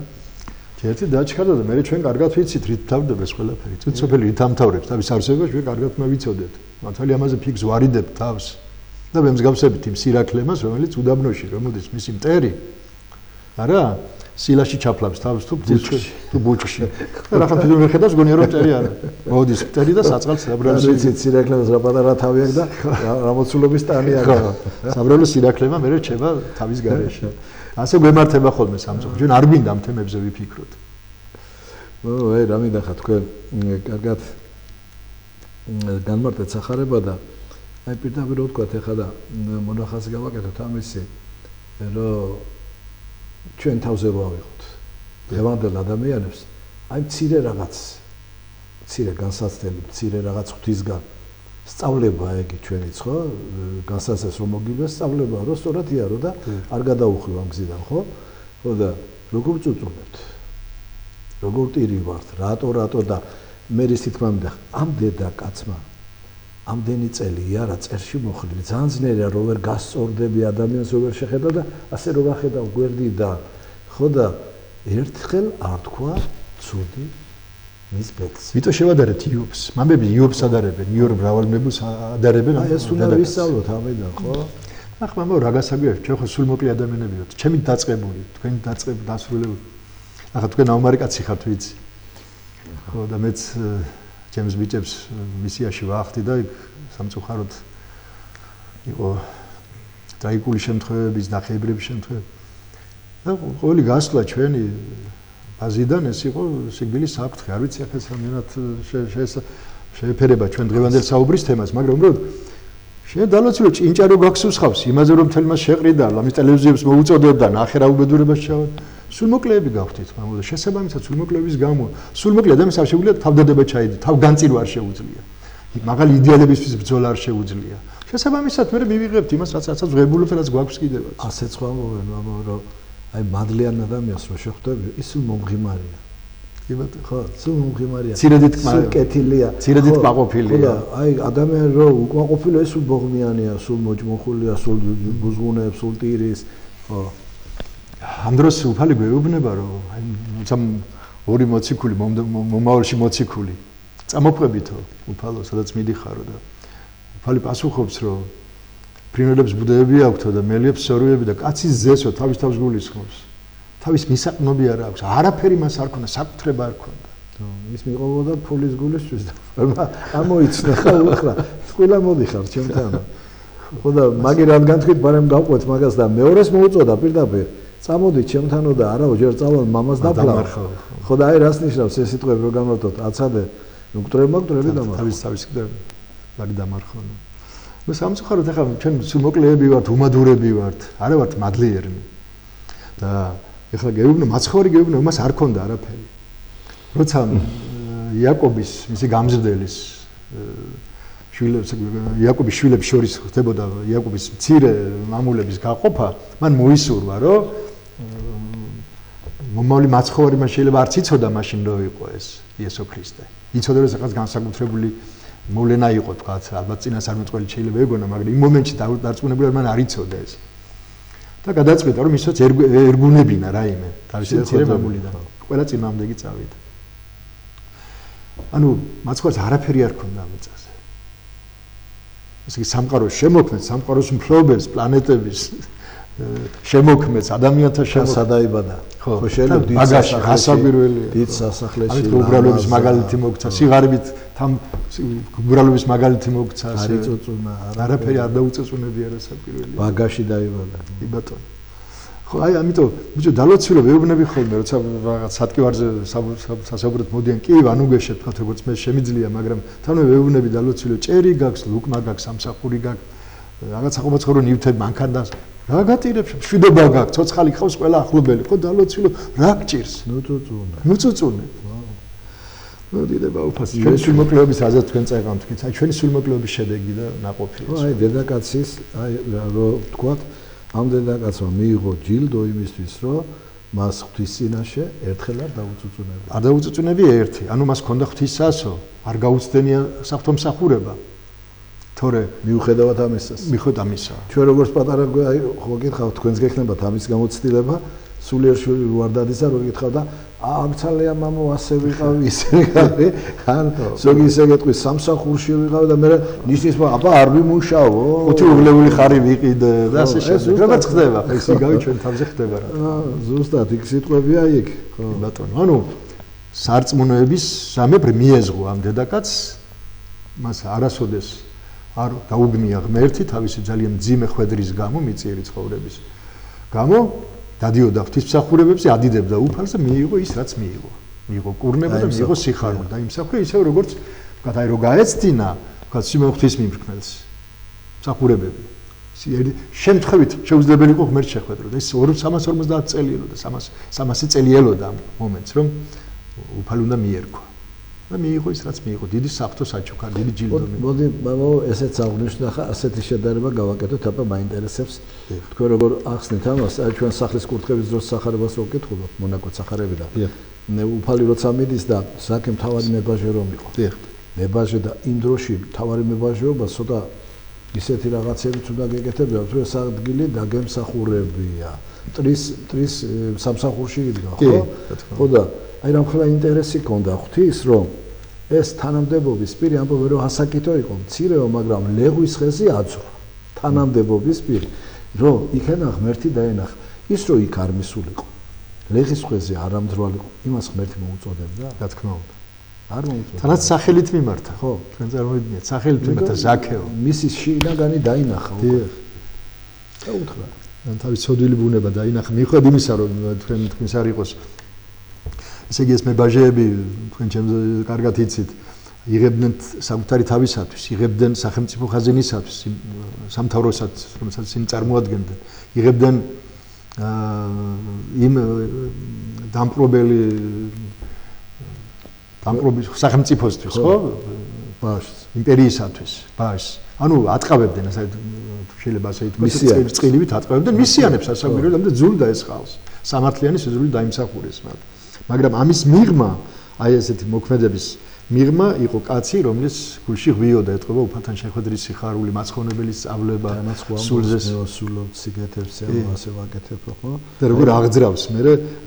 ერთი დაჩქარდა და მე ჩვენ კარგად ვიცით რით თავდება ეს ყველაფერი. წუთსოფელი რით ამთავრებს თავის არსებობას ჩვენ კარგად მოვიცოდეთ. მართალი ამაზე ფიქს ვარიდებ თავს. და მე მსგავსებით იმ სირაქლემას, რომელიც უდაბნოში, რომელის მისი მტერი არა სილაში ჩაფლავს თავს თუ ბუჩქში. და რა ხან თვითონ ვერ ხედავს გონია რომ მტერი არა. მოდის მტერი და საწყალს საბრალოს ვიცით სირაქლემას რა პატარა თავი აქვს და რა მოცულობის ტანი აქვს. საბრალოს სირაქლემა მე რჩება თავის გარეშე. ასე გვემართება ხოლმე სამწუხაროდ. ჩვენ არ გვინდა ამ თემებზე ვიფიქროთ. აი რა მინდა ხა თქვენ კარგად განმარტეთ სახარება და აი პირდაპირ რო თქვათ ეხლა და მონახაზი გავაკეთოთ ამისი რომ ჩვენ თავზე რო ავიღოთ დღევანდელ ადამიანებს აი მცირე განსაცდელი მცირე რაღაც ღვთისგან სწავლება ეგ ჩვენიც ხო განსაცდელს რომ მოგივდეს სწავლება რომ სწორად იარო და არ გადაუხვი ამ გზიდან ხო და როგორ წუწუნებთ როგორ ტირივართ რატო და მე ის თქმა მინდა ამ დედა კაცმა ამდენი წელი არა წერში მოხდილი ძალიან ძნელია რომ ვერ გასწორდები ადამიანს რომ ვერ შეხედა და ასე რომ ახედავ გვერდიდან ხო და ერთხელ არ თქვა ცუდი მის ბედს ვიტო შევადარეთ იობს მამები იობს ადარებენ იორ მრავალმებულს ადარებენ აი ეს უნდა ვისწავლოთ ამიდან ხო ახ მამა რა გასაგვია ჩვენ ხო სულ მოკლე ადამიანები ვართ ჩემი დაწყებული თქვენი დაწყებული დასრულებული ახლა თქვენ აუმარი კაცი ხართ ვიცი ხო და მეც ჩემს ბიჭებს მისიაში ვაახდი და იქ სამწუხაროდ იყო ტრაგიკული შემთხვევების ნახევრების შემთხვევები და ყოველი გასვლა ჩვენი ბაზიდან ეს იყო სიკვდილის საფრთხე არ ვიცი ახლა რამდენად შეეფერება ჩვენ დღევანდელ საუბრის თემას მაგრამ უბრალოდ შენ დალოცილო ჭინჭა რო გაგსუსხავს იმაზე რომ მთელი მას შეყრიდა ამის ტელევიზიებს მოუწოდებდა ნახე რა უბედურებას ჩავა სულ მოკლეები გავხდით მამო და შესაბამისად სულ მოკლეების გამო სულ მოკლე ადამიანს არ შეუძლია თავდადება ჩაიდო თავგანწირვა არ შეუძლია მაღალი იდეალებისთვის ბრძოლა არ შეუძლია შესაბამისად მე მივიღებთ იმას რაც ვღებულობთ რაც გვაქვს კიდევაც. ასეც ხო ამბობენ რომ აი მადლიან ადამიანს რო შეხვდები ის მომღიმარია. კი ბატონო. ხო, სულ მომღიმარია. ცირედით კეთილია. ცირედით კმაყოფილია. ხო, აი ადამიანი რო უკმაყოფილია, სულ ბოღმიანია, სულ მოჭმოხულია, სულ ბუზღუნებს, სულ ტირის. ხო. ამ დროს უფალი გვეუბნება რომ აი თამ ორი მოციქული მომავალში მოციქული წამოყვებითო უფალო სადაც მიდიხარო და უფალი პასუხობს რომ ფრინველებს ბუდეები აქვთო და მელიებს სოროები და კაცის ზესო თავის თავს გულისხმობს. თავის მისაყნობი არ აქვს, არაფერი მას არ ქონდა, საკუთრება არ ქონდა. ის მიყვებოდა ფულის გულისთვის და ამოიცნე ხა უთხრა, ყველა მოდიხარ ჩემთან. ხო და მაგი რადგან თქვით, ბარემ გავყვეთ მაგას და მეორეს მოუწოდა პირდაპირ. წამოდი ჩემთანო და არაო ჯერ წავალ მამას დაფლავ. ხო და აი რას ნიშნავს ეს სიტყვები რო გამართოთ, აცადე, მკვდრები დამარხო. თავის კდები, მაგი დამარხო. ნუ სამწუხაროდ ახლა ჩვენ სულ მოკლეები ვართ, უმადურები ვართ, არა ვართ მადლიერნი. და ეხლა გეუბნო, მაცხოვარი გეუბნო, მას არ ქონდა არაფერი. როცა იაკობის, მისი გამზრდელის შვილებს, იაკობის შვილებს შორის ხდებოდა იაკობის მცირე მამულების გაყოფა, მან მოისურვა, რომ მომავალი მაცხოვარი მას შეიძლება არც იცოდა მაშინ რო იყო ეს იესო ქრისტე. იცოდა რომ რაღაც განსაკუთრებული მოვლენა იყო თქვა, ალბათ წინასწარმეტყველი შეიძლება ეგონა, მაგრამ იმ მომენტში დარწმუნებული მან არ იცოდა ეს. და გადაწყვიტა რომ ისაც ერგუნებინა რაიმე თავისი მცირე მამულიდან. ყველა წინააღმდეგი წავიდა. ანუ მაცხოვარს არაფერი არ ქონდა ამ წაზე. ესე იგი სამყაროს შემოქმნეს, სამყაროს მფლობელს, პლანეტების შემოქმნეს, ადამიანთა შემოქმნეს. სადაიბადა. ხო, შეიძლება დიდ სასახლეში, დიდ სასახლეში, უბრალობის მაგალითი მოგცა, სიღარიბით თან უბრალობის მაგალითი მოგცა, არ იწუწუნა, არაფერი არ დაუწუწუნებია რა საკვირველი. ბაგაში დაიბადა. კი ბატონო. ხო, აი ამიტომ ბიჭო დალოცვილო ვეუბნები ხოლმე, როცა რაღაც სატკივარზე სასაუბრად მოდიან, კი ვანუგეშეთ, თქვა როგორც მე შემიძლია, მაგრამ თანო ვეუბნები დალოცვილო, ჭერი გაქვს, ლუკმა გაქვს, სამსახური გაქვს, რაღაც საყოველთაო ნივთები მანქანდას რა გატირებს, მშვიდობა გაქვს, ცოცხალი ხავს ყველა ახლობელი, ხო დალოცვილო, რა გჭირს? ნუწუწუნე. ნუ დიდება უფასი. ჩვენი სულმოკლეობის რაზეც თქვენ წაიღავთ, თქვით, აი ჩვენი სულმოკლეობის შედეგი და ნაყოფია. აი დედაკაცის, აი რო თქვათ, ამ დედაკაცმა მიიღო ჯილდო იმისთვის, რომ მას ღვთის წინაშე ერთხელ არ დაუწუწუნებია. არ დაუწუწუნებია ერთი, ანუ მას ჰქონდა ღვთისასო, არ გაუცდენია საფრთხომსახურება. თორე მიუხედავად ამისას. მიუხედავად ამისა. ჩვენ როგორც პატარა აი ხო გითხავთ, თქვენს გექნებათ ამის გამოცდილება, სულიერ შვილი რო არ დადის და რო გითხავ და ამცალია მამო ასე ვიყავი, ისე ვიყავი, ან ზოგი ისე გეტყვის სამსახურში ვიყავი და მე ნიშნის აბა არ ვიმუშაო. ხუთი უღლებული ხარი ვიყიდე და ასე შემდეგ. როგორც ხდება, ეს იგავი ჩვენ თავზე ხდება რა. ზუსტად იქ სიტყვებია იქ. ხო ბატონო. ანუ სარწმუნოების სამებრ მიეზღო ამ დედაკაცს მას არასოდეს არ დაუგნია ღმერთი თავისი ძალიან მძიმე ხვედრის გამო მიწიერი ცხოვრების გამო დადიოდა ღვთისმსახურებებზე ადიდებდა უფალს და მიიღო ის რაც მიიღო მიიღო კურნება და მიიღო სიხარული და იმსახურე ისევ როგორც ვთქვათ აი რო გაეცდინა ვთქვათ სიმონ ღვთის მიმრქმელს მსახურებები შემთხვევით შეუძლებელი იყო ღმერთს შეხვედრო და ის 350 წელი ელოდა 300 წელი ელოდა ამ მომენტს რომ უფალი უნდა მიერქვა და მიიღო ის რაც მიიღო დიდი საფრთხო საჩუქარ დიდი ჯილდო მოდი მამო ესეც აღნიშნა ხა ასეთი შედარება გავაკეთოთ აბა მაინტერესებს თქვენ როგორ ახსნით ამას აი ჩვენ სახლის კურთხევის დროს სახარებას რო ვკითხულობ მონაკო სახარებიდან უფალი როცა მიდის და საქმე თავარი მებაჟე რომ იყო მებაჟე და იმ დროში თავარი მებაჟეობა ცოტა ისეთი რაღაცებიც უნდა გეკეთებია თუ ეს ადგილი დაგემსახურებია ტრის სამსახურში იდგა ხო და აი რამხელა ინტერესი ქონდა ღვთის რომ ეს თანამდებობის პირი ამბობენ რომ ასაკითო იყო მცირეო მაგრამ ლეღვის ხეზე აცურვა თანამდებობის პირი რომ იქენა ღმერთი დაენახა ის რომ იქ არ მისულიყო ლეღვის ხეზე არ ამძრვალიყო იმას ღმერთი მოუწოდებდა რა თქმა უნდა არ მოუწოდა თანაც სახელით მიმართა ხო ჩვენ წარმოვიდგინეთ სახელით მიმართა ზაქეო მისის შინაგანი დაინახა და უთხრა ან თავის ცოდვილი ბუნება დაინახა მიუხედავად იმისა რომ თქვენს არ იყოს ესე იგი ეს მებაჟეები თქვენ ჩემზე კარგად იცით იღებდნენ საკუთარი თავისათვის იღებდნენ სახელმწიფო ხაზინისათვის სამთავროსაც რომელსაც იმ წარმოადგენდნენ იღებდნენ იმ დამპყრობელი სახელმწიფოსთვის ხო იმპერიისათვის ბაშს ანუ ატყავებდნენ ასე შეიძლება ასე ითქვას წყილივით ატყავებდნენ მისიანებს ასაგვირებლად და ძული დაესყავს სამართლიანი სიძული დაიმსახურეს მაგრამ ამის მიღმა აი ესეთი მოქმედების მიღმა იყო კაცი რომლის გულში ღვიოდა ეტყობა უფალთან შეხვედრის სიხარული მაცხოვნებელი სწავლება სულზე სულობ სიგეთებს ასე ვაკეთებ ხო და როგორ აღძრავს მე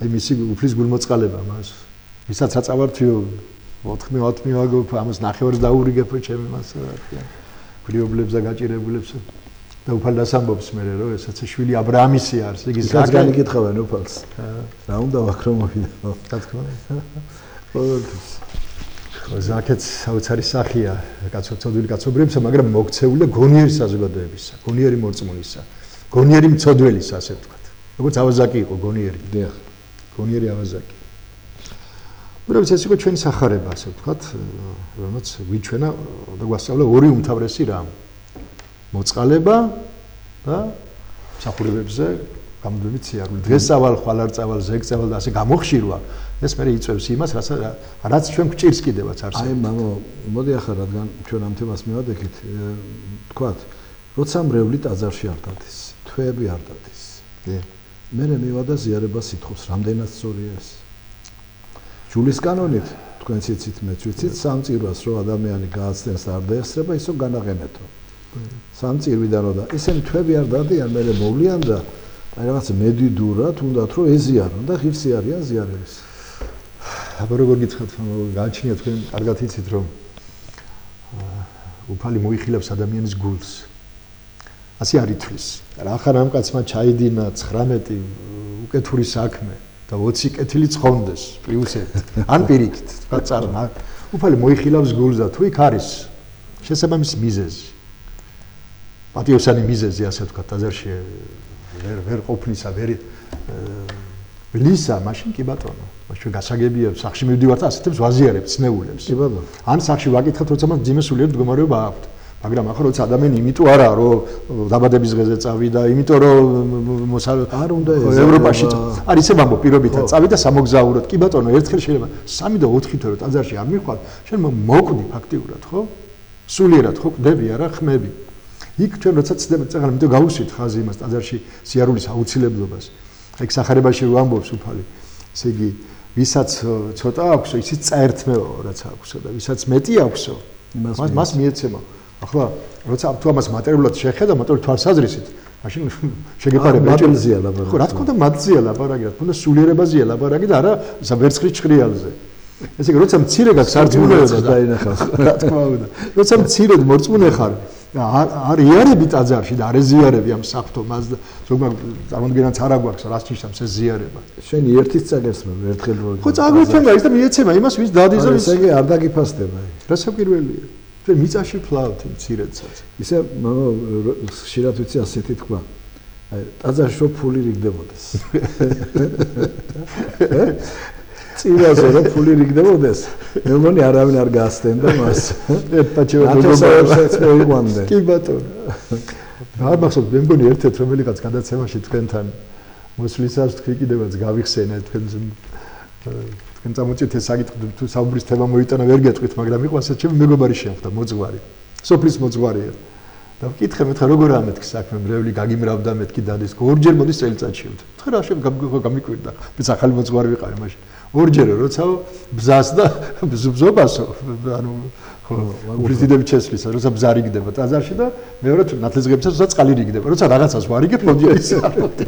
აი მისი უფლის გულმოწყალება მას ვისაც აწავართიო 4 მივაგებ ამას ნახევარს დაურიგებ ჩემი მას რა თქმა გრიობლებს და გაჭირებულებს და უფალ დასამბობს მე რომ ესაც შვილი ა ブラ ამისი არის იგი ზაგანი გითხავენ უფალს რა უნდა ვაქრო მოვიდა რა თქმა უნდა ზაკეთ საოცარი სახია კაცობრიობი კაცობრიობისა მაგრამ მოქცეულია გონიერი საზოგადოებისა გონიერი მორწმუნისა გონიერი მწოდველისა ასე ვთქვათ როგორც ავაზაკი იყო გონიერი დიახ გონიერი ავაზაკი უბრალოდ ეს იყო ჩვენი სახარება ასე ვთქვათ რომელიც გვიჩვენა და გვასწავლა ორი უმთავრესი რამ მოწყალება და მსახურებებზე გამოდვებით სიარული დღეს წავალ ხვალ არ წავალ ზეგ წავალ და ასე გამოხშირვა ეს მე იწევს იმას რაც ჩვენ გვჭირს კიდევაც არსებობს აი მამო მოდი ახლა რადგან ჩვენ ამ თემას მივადექით ვთქვათ როცა მრევლი ტაძარში არ დადის თვეები არ დადის მე მივადა ზიარება სიტყვის რამდენად სწორია ეს ჯულის კანონით თქვენც იცით მეც ვიცით სამ წირვას რო ადამიანი გააცდენს და არ დაესწრება ისო განაღენეთო სამ წირვიდანო და ისინი თვეები არ დადიან მე მოვლიან და აი რაღაც მედიდურად უნდათ რომ ეზიარონ და ღირსი არიან ზიარების აბა როგორ გითხრათ გააჩნია თქვენ კარგად იცით რომ უფალი მოიხილავს ადამიანის გულს ასე არ ითვლის რა ხარ ამ კაცმა ჩაიდინა 19 უკეთური საქმე და 20 კეთილი ცხონდეს პლუს 1 ან პირიქით თქვა წარნა უფალი მოიხილავს გულს და თუ იქ არის შესაბამისი მიზეზი პატიოსანი მიზეზი ასე ვთქვა ტაძარში ვერ ყოფნისა ვერ ვლისა მაშინ კი ბატონო მაშინ გასაგებია სახში მივდივართ ასეთებს ვაზიარებ ცნეულებს კი ბატონო ან სახში ვაკითხავთ როცა მას ძიმე სულიერ მდგომარეობა აქვთ მაგრამ ახლა როცა ადამიანი იმიტომ არა რომ დაბადების დღეზე წავიდა იმიტომ რომ არ უნდა ევროპაში არ ისე ვამბობ პირობითად წავიდა სამოგზაუროდ კი ბატონო ერთხელ შეიძლება 3 და 4 თვე რომ ტაძარში არ მიხვალ შენ მოკვდი ფაქტიურად ხო სულიერად ხო კვდები არა ხმები იქ ჩვენ როცა ცდება წეგან იმიტომ გავუსვით ხაზი იმას ტაძარში სიარულის აუცილებლობას ეგ სახარებაში რო ამბობს უფალი ესე იგი ვისაც ცოტა აქვსო ისიც წაერთმეო რაც აქვსო და ვისაც მეტი აქვსო მას მიეცემა ახლა როცა თუ ამას მატერიალურად შეხედა მატერიალური თვალსაზრისით მაშინ შეგეპარებ მატელზია ლაბარაკი ხო რა თქმა უნდა მატზია ლაბარაკი რა თქმა უნდა სულიერებაზია ლაბარაკი და არა ვერცხლის ჭრიალზე ესე იგი როცა მცირე გაქვს სარწმუნოება დაინახავს რა თქმა უნდა როცა მცირედ მორწმუნე ხარ არ იარები ტაძარში და არ ეზიარები ამ საფრთხო მას და ზოგმა წარმოდგენაც არ აგვაქვს რას ნიშნავს ეს ზიარება შენ ერთის წაგერს მე ერთხელ რო ხო წაგვიფრენგა ის და მიეცემა იმას ვის დადის და ესე იგი არ დაგიფასდება რასა პირველია ჩვენ მიწაში ფლავთ მცირედსაც ისე ხშირად ვიცი ასეთი თქვა აი ტაძარში რო ფული რიგდებოდეს წირაზე რომ ფული რიგდებოდეს მე მგონი არავინ არ გაასტენდა მას ერთპაჩევად მოიყვანდა კი ბატონო რა მახსოვს მე მგონი ერთ-ერთ რომელიღაც გადაცემაში თქვენთან მოსვლისას თქვი კიდევაც გავიხსენე თქვენ წამოწით ეს საკითხი თუ საუბრის თემა მოიტანა ვერ გეტყვით მაგრამ იყო ასე ჩემი მეგობარი შეხვდა მოძღვარი სოფლის მოძღვარია და ვკითხე მეთქე როგორ ამეთქი საქმე მრევლი გაგიმრავდა მეთქი დადის ორჯერ მოდის წელიწადში მეთქე რა გამიკვირდა მე ახალი მოძღვარი ვიყავი მაშინ ორჯერ როცა ბზას და ბზობასო ანუ ხო პრეზიდენტი ჩესლისა როცა ბზა რიგდება ტაძარში და მეორედ ნათლისღებისას როცა წყალი რიგდება როცა რაღაცას ვარიგებ მოდი ისე არ უნდა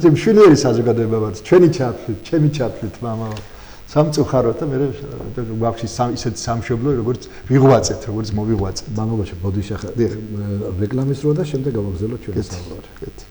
ძემ შვილი საზოგადოება ვარ ჩვენი ჩათვლით მამა სამწუხაროდ და მე გვაქვს ისეთ სამშობლო როგორც ვიღვაწეთ როგორც მოვიღვაწეთ მამაბაშე მოდი შეხა რეკლამის დრო და შემდეგ გავაგზავნოთ ჩვენი საუბარი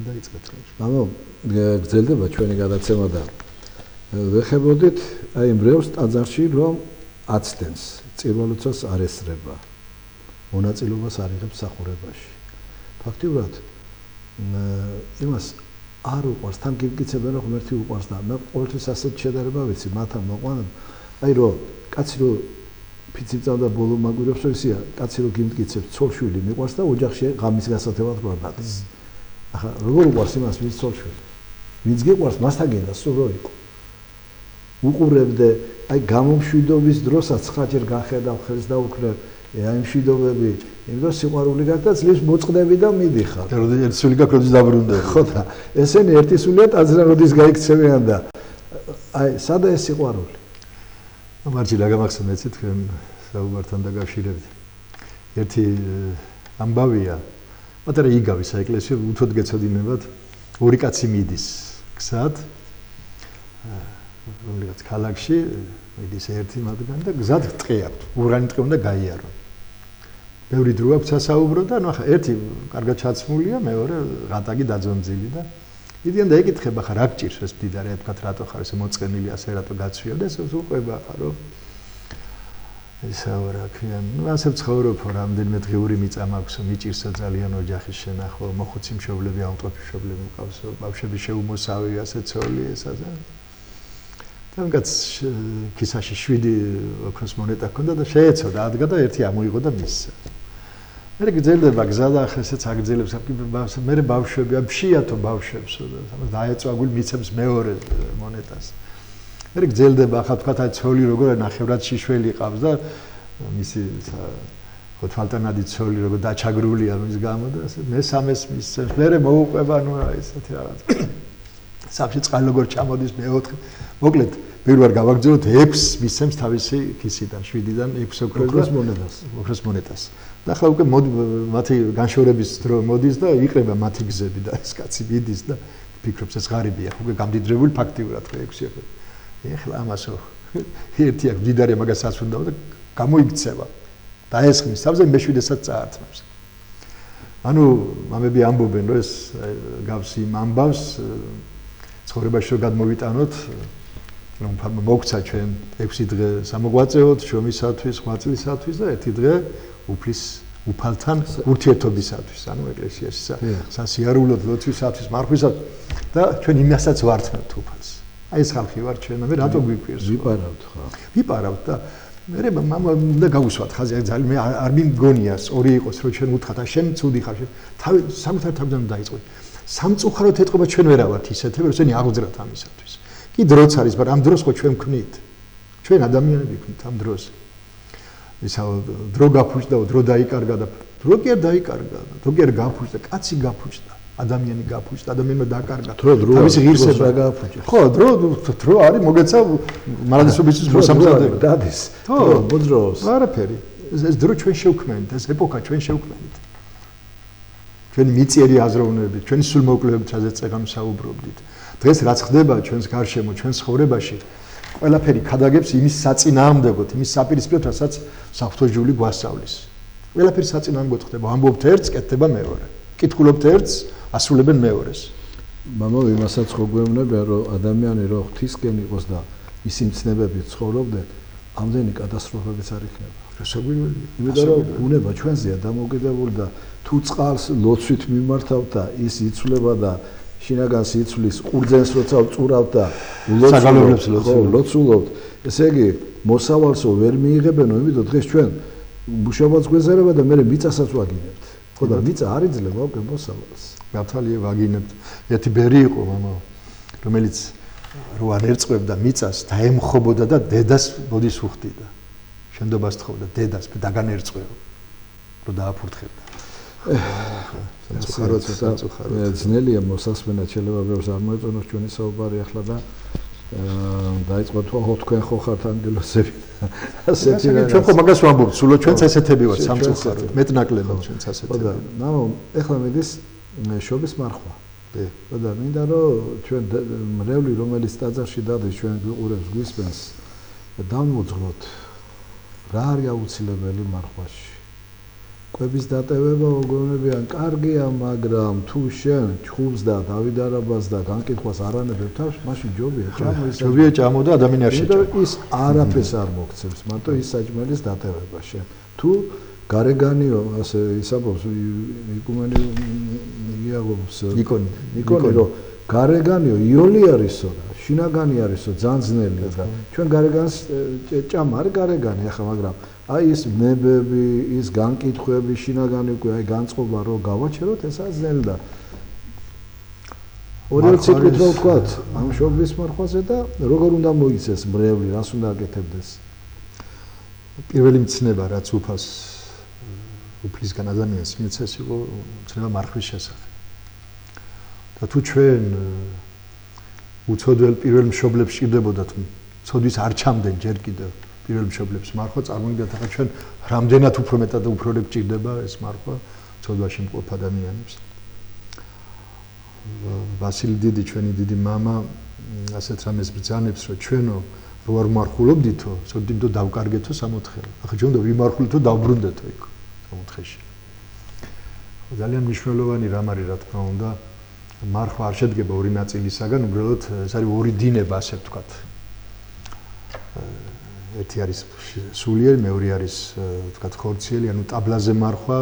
დაიწყეთ. ანუ გრძელდება ჩვენი გადაცემა და ვეხებოდით აი მრევლს ტაძარში რომ აცდენს, წირვალოცას არ ესრება, მონაწილეობას არ იღებს სახურებაში. ფაქტიურად იმას არ უყვარს, თან გიმკიცებენ რომ ღმერთი უყვარს და მე ყოველთვის ასეთ შედარება ვიცი მათთან მოყვანილ. აი რომ კაცი რომ ფიცი წავდა ბოლო მაგვირებს რომ ისია, კაცი რომ გიმკიცებს ცოლშვილი მიყვარს და ოჯახში ღამის გასათევად რო არ დადის. ახლა როგორ უყვარს იმას ვინც ცოლშვილი? ვინც გიყვარს მასთან გინდა სულ რო იყო. უყურებდე აი გამომშვიდობის დროსაც ხაჯერ გახედავ ხელს და უქნებ აი მშვიდობები იმიტომ სიყვარული გაქვს და ძლივს მოწყდები და მიდიხარ. და როდის ერთი სული გაქვს, როდის დაბრუნდები. ხო და ესენი ერთი სულია ტაძრა როდის გაიქცევიან და აი სადა ეს სიყვარული? მარჯი რა გამახსენეთ თქვენ საუბართან დაკავშირებით. ერთი ამბავია, მაგრამ იგავი საეკლესიო უთოდ გეცოდინებათ ორი კაცი მიდის გზად რომლიღაც ქალაქში მიდის ერთი მათგანი და გზად ტყე აქვს. ურანი ტყე უნდა გაიარონ. ბევრი დრო აქვს სასაუბრო და ნუ ახლა ერთი კარგად ჩაცმულია, მეორე რატაგი დაძონძილი და იდიან და ეკითხება ხა რა გჭირს ეს მდიდარი, თქვა რატო ხარ ესე მოწყენილი ასე რატო გაცვია და ეს უყვება ხა რომ ისაა რა ქვია, ნუ ასე ცხოვრობ რამდენიმე დღიური მიწა მაქვს, მიჭირსა ძალიან ოჯახის შენახვა, მოხუცი მშობლები, ავტოფი მშობლები მყავს, ბავშვები შეუმოსავი, ასე ცოლი ესაა. თამგაც ქისაში 7 ოქროს მონეტა ჰქონდა და შეეცოდა ადგა და ერთი ამოიღო და მისცა. მე გძელდება გზა და ესეც აგძელებს, მე ბავშვები, ფშიათო ბავშვებსო და დაეწვა გულ მიცემს მეორე მონეტას. მე გძელდება ახლა თქვა აი ცოლი როგორ ნახევრად შიშველი ყავს და მისი ხო თვალტანადი ცოლი როგორ დაჩაგრულია მის გამო და მესამეს მისცემს. მე მოუყვება ნუ რა ისეთი რაღაც. საფში წყალი როგორ ჩამოდის მეოთხე. მოკლედ ვერ ვარ გავაგრძელოთ 6 მისცემს თავისი ქისიდან 7-დან 6 ოქროს მონეტას. და ახლა უკვე მათი განშორების დრო მოდის და იყრება მათი გზები და ეს კაცი მიდის და ფიქრობს ეს ღარიბია, უკვე გამდიდრებული ფაქტიურად ხო 6 ოქრო. ეხლა ამასო ერთი აქ მდიდარია მაგასაც უნდა და გამოიქცევა. დაესხმის თავზე მე7-ესაც წაართმევს. ანუ მამები ამბობენ რომ ეს გავს იმ ამბავს ცხოვრებაში რომ გადმოვიტანოთ რომ მოგცა ჩვენ 6 დღე სამოღვაწეოდ, შრომისათვის, ღვაწლისათვის და 1 დღე უფალთან ურთიერთობისათვის, ანუ ეკლესიაში სასიარულოდ ლოცვისათვის, მარხვისათვის და ჩვენ იმასაც ვართმევთ უფალს. აი ეს ხალხი ვარ ჩვენ, მე რატო გვიკვირს? ვიპარავთ ხო? ვიპარავთ და მე მამა უნდა გავუსვათ ხაზი, ძალიან მე არ მიმგონია ორი იყოს რომ ჩვენ უთხრათ, შენ ცუდი ხარ, თავი სამთარ თავიდან დაიწყო. სამწუხაროდ ეთყობა ჩვენ ვერა ვართ ისეთები, რომ შენი აღვძრათ ამისათვის. კი დროც არის, მაგრამ ამ დროს ხო ჩვენ ვქნით. ჩვენ ადამიანები ვქნით ამ დროს. ისა დრო გაფუჭდა, დრო დაიკარგა და დრო კი არ დაიკარგა, დრო კი არ გაფუჭდა, კაცი გაფუჭდა, ადამიანი გაფუჭდა, ადამიანმა დაკარგა. თავისი ღირსება გააფუჭა. ხო, დრო არის მოგეცა მალადისობისთვის მოსამზადებელი. დადის. ხო, მოძრაობს. არაფერი. ეს დრო ჩვენ შევქმნით, ეს ეპოქა ჩვენ შევქმნით. ჩვენი მიწიერი აზროვნებით, ჩვენი სულმოკლეობით, რაზეც წეგან საუბრობდით. დღეს რაც ხდება ჩვენს გარშემო, ჩვენს ცხოვრებაში, ყველაფერი ქადაგებს იმის საწინააღმდეგოდ, იმის საპირისპიროდ, რასაც საფრთხო ჯული გვასწავლის. ყველაფერი საწინააღმდეგოდ ხდება, ამბობთ ერთს, კეთდება მეორე. კითხულობთ ერთს, ასრულებენ მეორეს. მამა იმასაც ხო გვეუბნებიან, რომ ადამიანი რო ღვთისკენ იყოს და მისი მცნებებით ცხოვრობდნენ, ამდენი კატასტროფებიც არ იქნება. იმიტომ რომ უნება ჩვენზეა დამოკიდებული და თუ წყალს ლოცვით მიმართავთ და ის იცვლება და შინაგანს იცვლის, ყურძენს როცა წურავთ და ლოცულობთ, ესე იგი მოსავალსო ვერ მიიღებენო, იმიტომ დღეს ჩვენ მუშაობაც გვეზარება და მე მიწასაც ვაგინებთ. ხო და მიწა არ იძლევა უკვე მოსავალს. გათვალიე ვაგინებთ. ერთი ბერი იყო მამა, რომელიც რო არ ერწყმებდა მიწას, დაემხობოდა და დედას ბოდის უხდიდა. შენდობას თხოვდა დედას დაგანერწყვეო, რო დააფურთხებდა. ძნელია მოსასმენად შეიძლება ბევრს არ მოეწონოს ჩვენი საუბარი ახლა და დაიწყო თქვენ ხო ხართ ანგელოსები ასეთი რა ჩვენ ხო მაგას ვამბობთ სულო ჩვენც ესეთები ვართ სამწუხაროდ მეტნაკლებად ჩვენც ასეთები და ნამო ეხლა მიდის შობის მარხვა ხო და მინდა რომ ჩვენ მრევლი რომელიც ტაძარში დადის ჩვენ გვიყურებს გვისმენს და დავმოძღვროთ რა არის აუცილებელი მარხვაში კვების დატევება მოგონებიან კარგია, მაგრამ თუ შენ ჩხუბს და დავიდარებას და განკითხვას არანებებ თავს, მაშინ ჯობია ჭამო ის. ჯობია ჭამო და ადამიანი არ შეჭამო. ის არაფერს არ მოგცემს, მარტო ის საჭმელის დატევება შენ. თუ გარეგანიო ასე ისაბობს იკუმენი იაგობს იკონი რომ გარეგანიო იოლი არისო და შინაგანი არისო ძალიან ძნელია და ჩვენ გარეგანს ჭამა არის გარეგანი ახლა მაგრამ აი ეს ნებები ის განკითხვები შინაგანი უკვე აი განწყობა რომ გავაჩეროთ ესაა ძნელი და ორი ციკლით რო ვთქვათ ამ შობის მარხვაზე და როგორ უნდა მოიქცეს მრევლი რას უნდა აკეთებდეს პირველი მცნება რაც უფლისგან ადამიანს მიეცეს იყო მცნება მარხვის შესახებ და თუ ჩვენ უცოდველ პირველ მშობლებს ჭირდებოდათ ცოდვის არ ჩამდნენ ჯერ კიდევ პირველ მშობლებს მარხვა წარმოგიდგენთ ახლა ჩვენ რამდენად უფრო მეტად და უფრო რებ ჭირდება ეს მარხვა ცოდვაში მყოფ ადამიანებს ვასილი დიდი ჩვენი დიდი мама ასეთ რამეს ბრძანებს რომ ჩვენო რო არ მარხულობდითო ცოდვით დავკარგეთო 64 ახლა ჩვენ და ვიმარხულითო დავბრუნდეთო იქ 64-ში ძალიან მნიშვნელოვანი რამ არის რა თქმა უნდა მარხვა არ შედგება ორი ნაწილისაგან უბრალოდ ეს არის ორი დინება ასე ვთქვათ ერთი არის სულიერი მეორე არის ვთქვათ ხორციელი ანუ ტაბლაზე მარხვა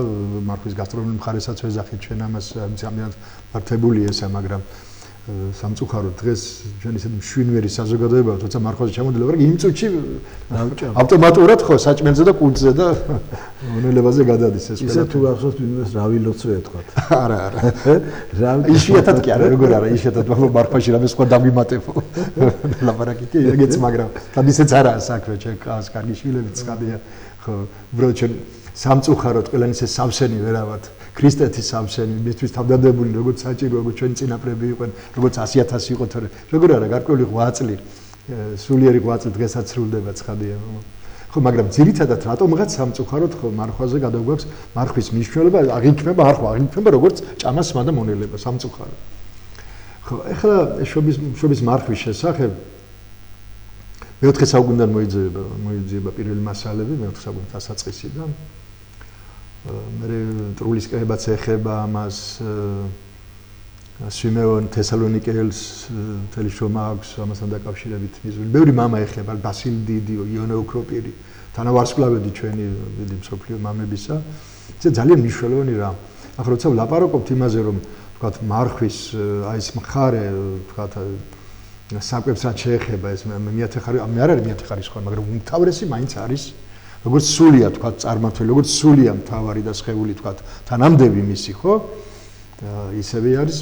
მარხვის გასტრონომიულ მხარესაც ვეძახით ჩვენ ამას ძალიან მართებული ესა მაგრამ სამწუხაროდ დღეს ჩვენ ისეთ მშვინვერი საზოგადოებაა თორსა მარხვაზე ჩამოდილა მაგრამ იმ წუთში ავტომატურად ხო საჭმელზე და კულტზე და მონელებაზე გადადის ეს ისე თუ ახსოვს ვინმეს რავილოცვე ეთქვათ არა იშვიათად კი არა როგორ არა იშვიათად მაგრამ მარხვაში რამე სხვა დამიმატებო ლაპარაკი კი ეგეც მაგრამ თან ისეც არა საქმე ჩვენ ყავს კარგი შვილებიც ხადია ხო უბრალოდ ჩვენ სამწუხაროდ ყველანი ისე სამსენი ვერავათ ქრისტეთის სამსენი მისთვის თავდადებული როგორც საჭირო როგორც ჩვენი წინაპრები იყვნენ როგორც 100,000 იყო თორე როგორ არა გარკვეული 8 წელი სულიერი 8 წელი დღესაც სრულდება ცხადია ხო მაგრამ ძირითადად რატომღაც სამწუხაროდ ხო მარხვაზე გადაგვაქვს მარხვის მნიშვნელობა აღიქმება აღიქმება როგორც ჭამასმა და მონელება სამწუხაროდ ხო ეხლა შობის მარხვის შესახებ მეოთხე საუკუნიდან მოიძიება პირველი მასალები მეოთხე საუკუნის დასაწყისიდან მე ტრულისკებაც ეხება ამას სიმეონ თესალონიკელს მთელი შრომა აქვს ამასთან დაკავშირებით მიზული ბევრი მამა ეხება ბასილი დიდი იონე ოქროპირი თანავარსკვლავედი ჩვენი დიდი მსოფლიო მამებისა ეს ძალიან მნიშვნელოვანი რამ ახლა როცა ვლაპარაკობთ იმაზე რომ ვთქვათ მარხვის აი ეს მხარე ვთქვათ საკვებს რაც შეეხება ეს მეათე ხარი მე არ არის მეათე ხარის ხარ მაგრამ უმთავრესი მაინც არის როგორც სულია თქვა წარმართველი როგორც სულია მთავარი და სხეული თქვა თანამდები მისი ხო ისევე არის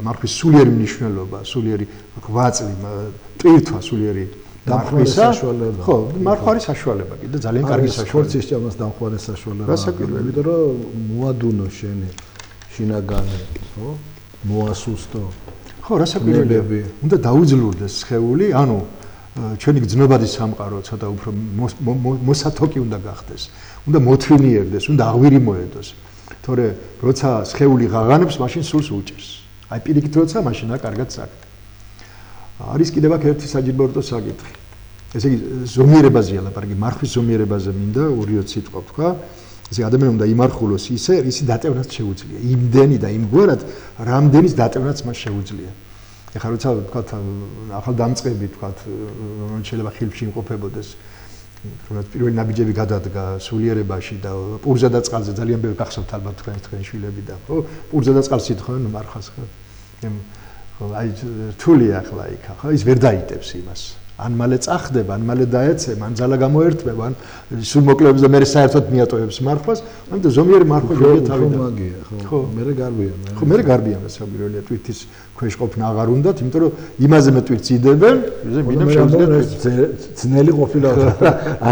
მარხვის სულიერი მნიშვნელობა სულიერი 8 წელი ტვირთვა სულიერი დამხმარე საშუალება ხო მარხვა არის საშუალება კიდე ძალიან კარგი საშუალება ხორცის ჭამას დამხმარე საშუალება იმიტომ რომ მოადუნო შენი შინაგანი ხო მოასუსტო ხო რასაკვირველია უნდა დაუძლურდეს სხეული ანუ ჩვენი გრძნობადი სამყარო ცოტა უფრო მოსათოკი უნდა გახდეს უნდა მოთვინიერდეს უნდა აღვირი მოედოს თორე როცა სხეული ღაღანებს მაშინ სულს უჭერს აი პირიქით როცა მაშინაა კარგად საქმე არის კიდევ აქ ერთი საჯილბორტო საკითხი ესე იგი ზომიერებაზეა ლაპარაკი მარხვის ზომიერებაზე მინდა 2-3 სიტყვა ვთქვა ესე ადამიანი უნდა იმარხულოს ისე ისი დატევნაც შეუძლია იმდენი და იმგვარად რამდენის დატევნაც მას შეუძლია ეხლა როცა ვთქვათ ახალ დამწყები ვთქვათ შეიძლება ხილში იმყოფებოდეს თუნდაც პირველი ნაბიჯები გადადგა სულიერებაში და პურზე და წყალზე ძალიან ბევრი გახსოვთ ალბათ თქვენი შვილები და ხო პურზე და წყალს ითხოვენ მარხას ხო აი რთულია ახლა იქ ხო ის ვერ დაიტევს იმას ან მალე წახდება ან მალე დაეცემ ან ძალა გამოერთმება ან სულ მოკლევებს და მე საერთოდ მიატოვებს მარხვას ამიტომ ზომიერი მარხვა ჯერია თავიდან ხო მე გარბიან ხო მე გარბიან საერთოდ ტვირთის ქვეშ ყოფნა აღარ უნდათ იმიტომ რომ იმაზე მე ტვირთს იდებენ ისე მინდა შეუძლია ძნელი ყოფილა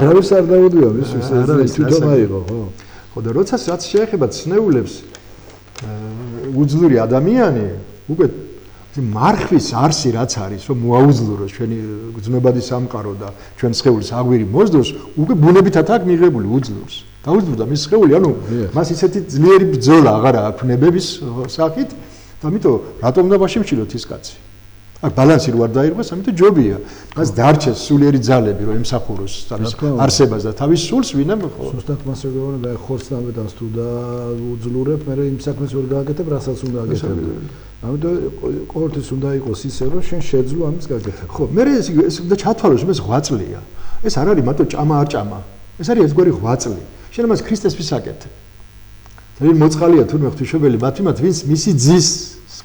არავის არ დაუდვია ის თვითონ აიღო ხო და როცა რაც შეეხება ცნეულებს უძლური ადამიანი უკვე მარხვის არსი რაც არის რომ მოაუძლუროს ჩვენი გრძნობადი სამყარო და ჩვენ სხეულის აღვირი მოსდოს უკვე ბუნებითად აქვს მიღებული უძლურს დაუძლურდა მის სხეული ანუ მას ისეთი ძლიერი ბრძოლა აღარ აქვს ნებების სახით და ამიტომ რატომ უნდა მაშინ მჭიროთ ის კაცი აქ ბალანსი რო არ დაირღვეს, ამიტომ ჯობია. მას დარჩეს სულიერი ძალები, რომ ემსახუროს თავის არსებას და თავის სულს ვინმე ხო. ზუსტად მას ეგონა და ხორცნამედანს თუ და უძლურებ, მე იმ საქმეს ვერ გააკეთებ, რასაც უნდა აკეთებ. ამიტომ ყოველთვის უნდა იყოს ისე, რომ შენ შეძლო ამის გაკეთება. ხო, მე ეს უნდა ჩათვალოს, რომ ეს ღვაწლია. ეს არ არის მარტო ჭამა არ ჭამა. ეს არის ერთგვარი ღვაწლი. შენ მას ქრისტეს ვისაკეთებ. ძალიან მოწყალია თურმე ღვთისმშობელი მათვიმათ, ვინც მისი ძის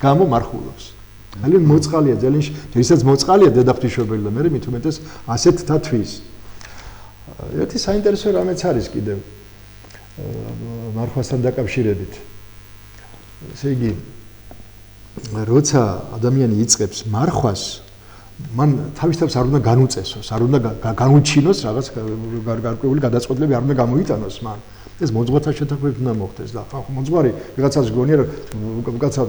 გამო მარხულობს. ძალიან მოწყალია, ძალიან ისეც მოწყალია დედა ღვთისმშობელი და მე მით უმეტეს ასეთთა თვის. ერთი საინტერესო რამეც არის კიდევ მარხვასთან დაკავშირებით. ესე იგი როცა ადამიანი იწყებს მარხვას, მან თავის თავს არ უნდა განუწესოს, არ უნდა განუჩინოს რაღაც გარკვეული გადაწყვეტილები არ უნდა გამოიტანოს მან. ეს მოძღვართან შეთანხმებით უნდა მოხდეს და მოძღვარი ვიღაცას გონია რომ კაცად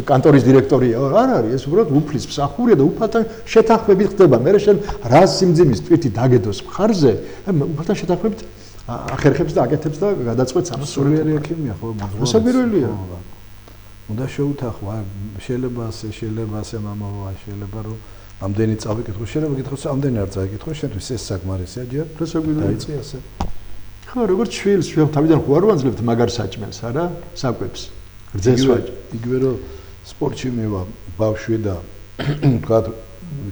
კანტორის დირექტორია არ არის ეს უბრალოდ უფლის მსახურია და უფალთან შეთანხმებით ხდება მე შენ რა სიმძიმის ტვირთი დაგედოს მხარზე უფალთან შეთანხმებით ახერხებს და აკეთებს და გადაწყვეტს ამას სულიერი ექიმია ხო მოძღვარი მოსაგიროელია უნდა შეუთახო შეიძლება ასე მამავა შეიძლება რომ ამდენი წავიკითხო შეიძლება გითხოს ამდენი არ წაიკითხო შენთვის ეს საკმარისია ჯერ დაიწყე ასე ხო, როგორც შვილს, თავიდან ხო არ ვანძლებთ მაგარ საჭმელს, არა? საკვებს. რძეს ვაჭ. იგივე რომ სპორტში მივა ბავშვი და თქვათ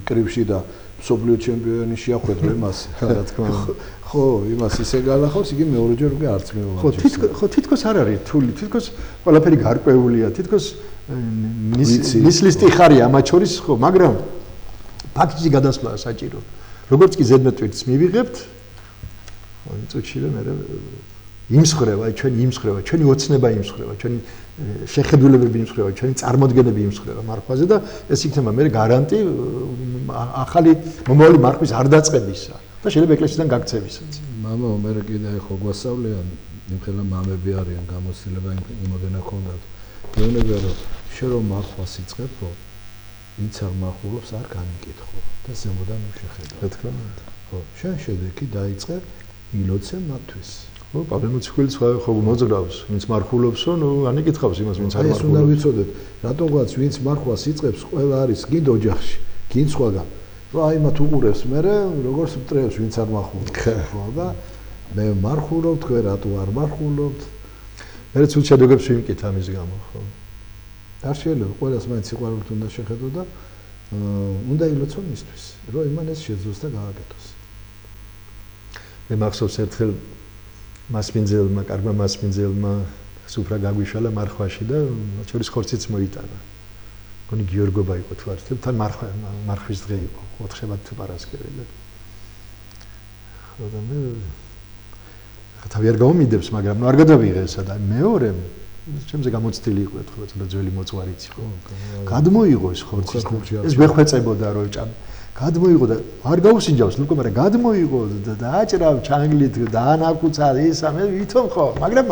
კრივში და მსოფლიო ჩემპიონი შეახვედრო იმას, რა თქმა უნდა. ხო, იმას ისე გალახავს, იგი მეორეჯერ უკვე არც მევა. ხო, თითქოს არ არის რთული, თითქოს ყველაფერი გარკვეულია, თითქოს ნისლის ტიხარია ამათ შორის, ხო, მაგრამ ფაქტში გადასვლა საჭირო. როგორც კი ზედმეტვით მივიღებთ წუთში და მე იმსხრევა, ჩვენი იმსხრევა, ჩვენი ოცნება იმსხრევა, ჩვენი შეხედულებები იმსხრევა, ჩვენი წარმოდგენები იმსხრევა მარხვაზე და ეს იქნება მე გარანტი ახალი მომავალი მარხვის არ დაწყებისა და შეიძლება ეკლესიიდან გაქცევისაც. მამაო, მე კიდე ხო გვასწავლიან, იმხელა მამები არიან გამოცდილება იმოდენა ქონდათ. მეუბნება რომ შენ რომ მარხვას იწყებო, ვინც არ მარხულობს არ განიკითხო და ზემოდან შეხედა. რა თქმა უნდა. ხო, შენ შედეგი დაიწყე ილოცე მათთვის. ხო, პავლე მოციქულის ხო მოძრავს, ვინც მარხულობსო, ნუ ანიკითხავს იმას, ვინც არ მარხულობს. ეს უნდა ვიცოდეთ, რატომღაც ვინც მარხვას იწყებს, ყველა არის გინდ ოჯახში, გინდ სხვაგან. რომ აი მათ უყურებს, მე როგორც მტრევს, ვინც არ მარხულობს. ხო და მე მარხულობ, თქვენ რატო არ მარხულობთ? მე ცუდ შედეგებს ვიმკით ამის გამო, ხო. არ შეიძლება, ყველას მაინც სიყვარულით უნდა შეხედო და უნდა ილოცო მისთვის, რომ იმან ეს შეძლოს და გააკეთოს. მე მახსოვს ერთხელ მასმინძელმა, კარგმა მასმინძელმა სუფრა გაგვიშალა მარხვაში და შორის ხორციც მოიტანა. გონი გიორგობა იყო თუ არ თან მარხვის დღე იყო, 4 შაბათ თუ პარასკევი და ხო და მე თავი არ გამომიდებს, მაგრამ არ გადავიღესა და მეორე ჩემზე გამოცდილი იყო ერთხელ ცოტა ძველი მოძღვარიც იყო. გადმოიღო ეს ხორცის ეს ვეხვეწებოდა რომ ჭამ გადმოიღო და არ გაუსინჯავს ლუკო, მაგრამ გადმოიღო და დააჭრავ ჩანგლით, დაანაკუცა ისა, მე ვითომ ხო, მაგრამ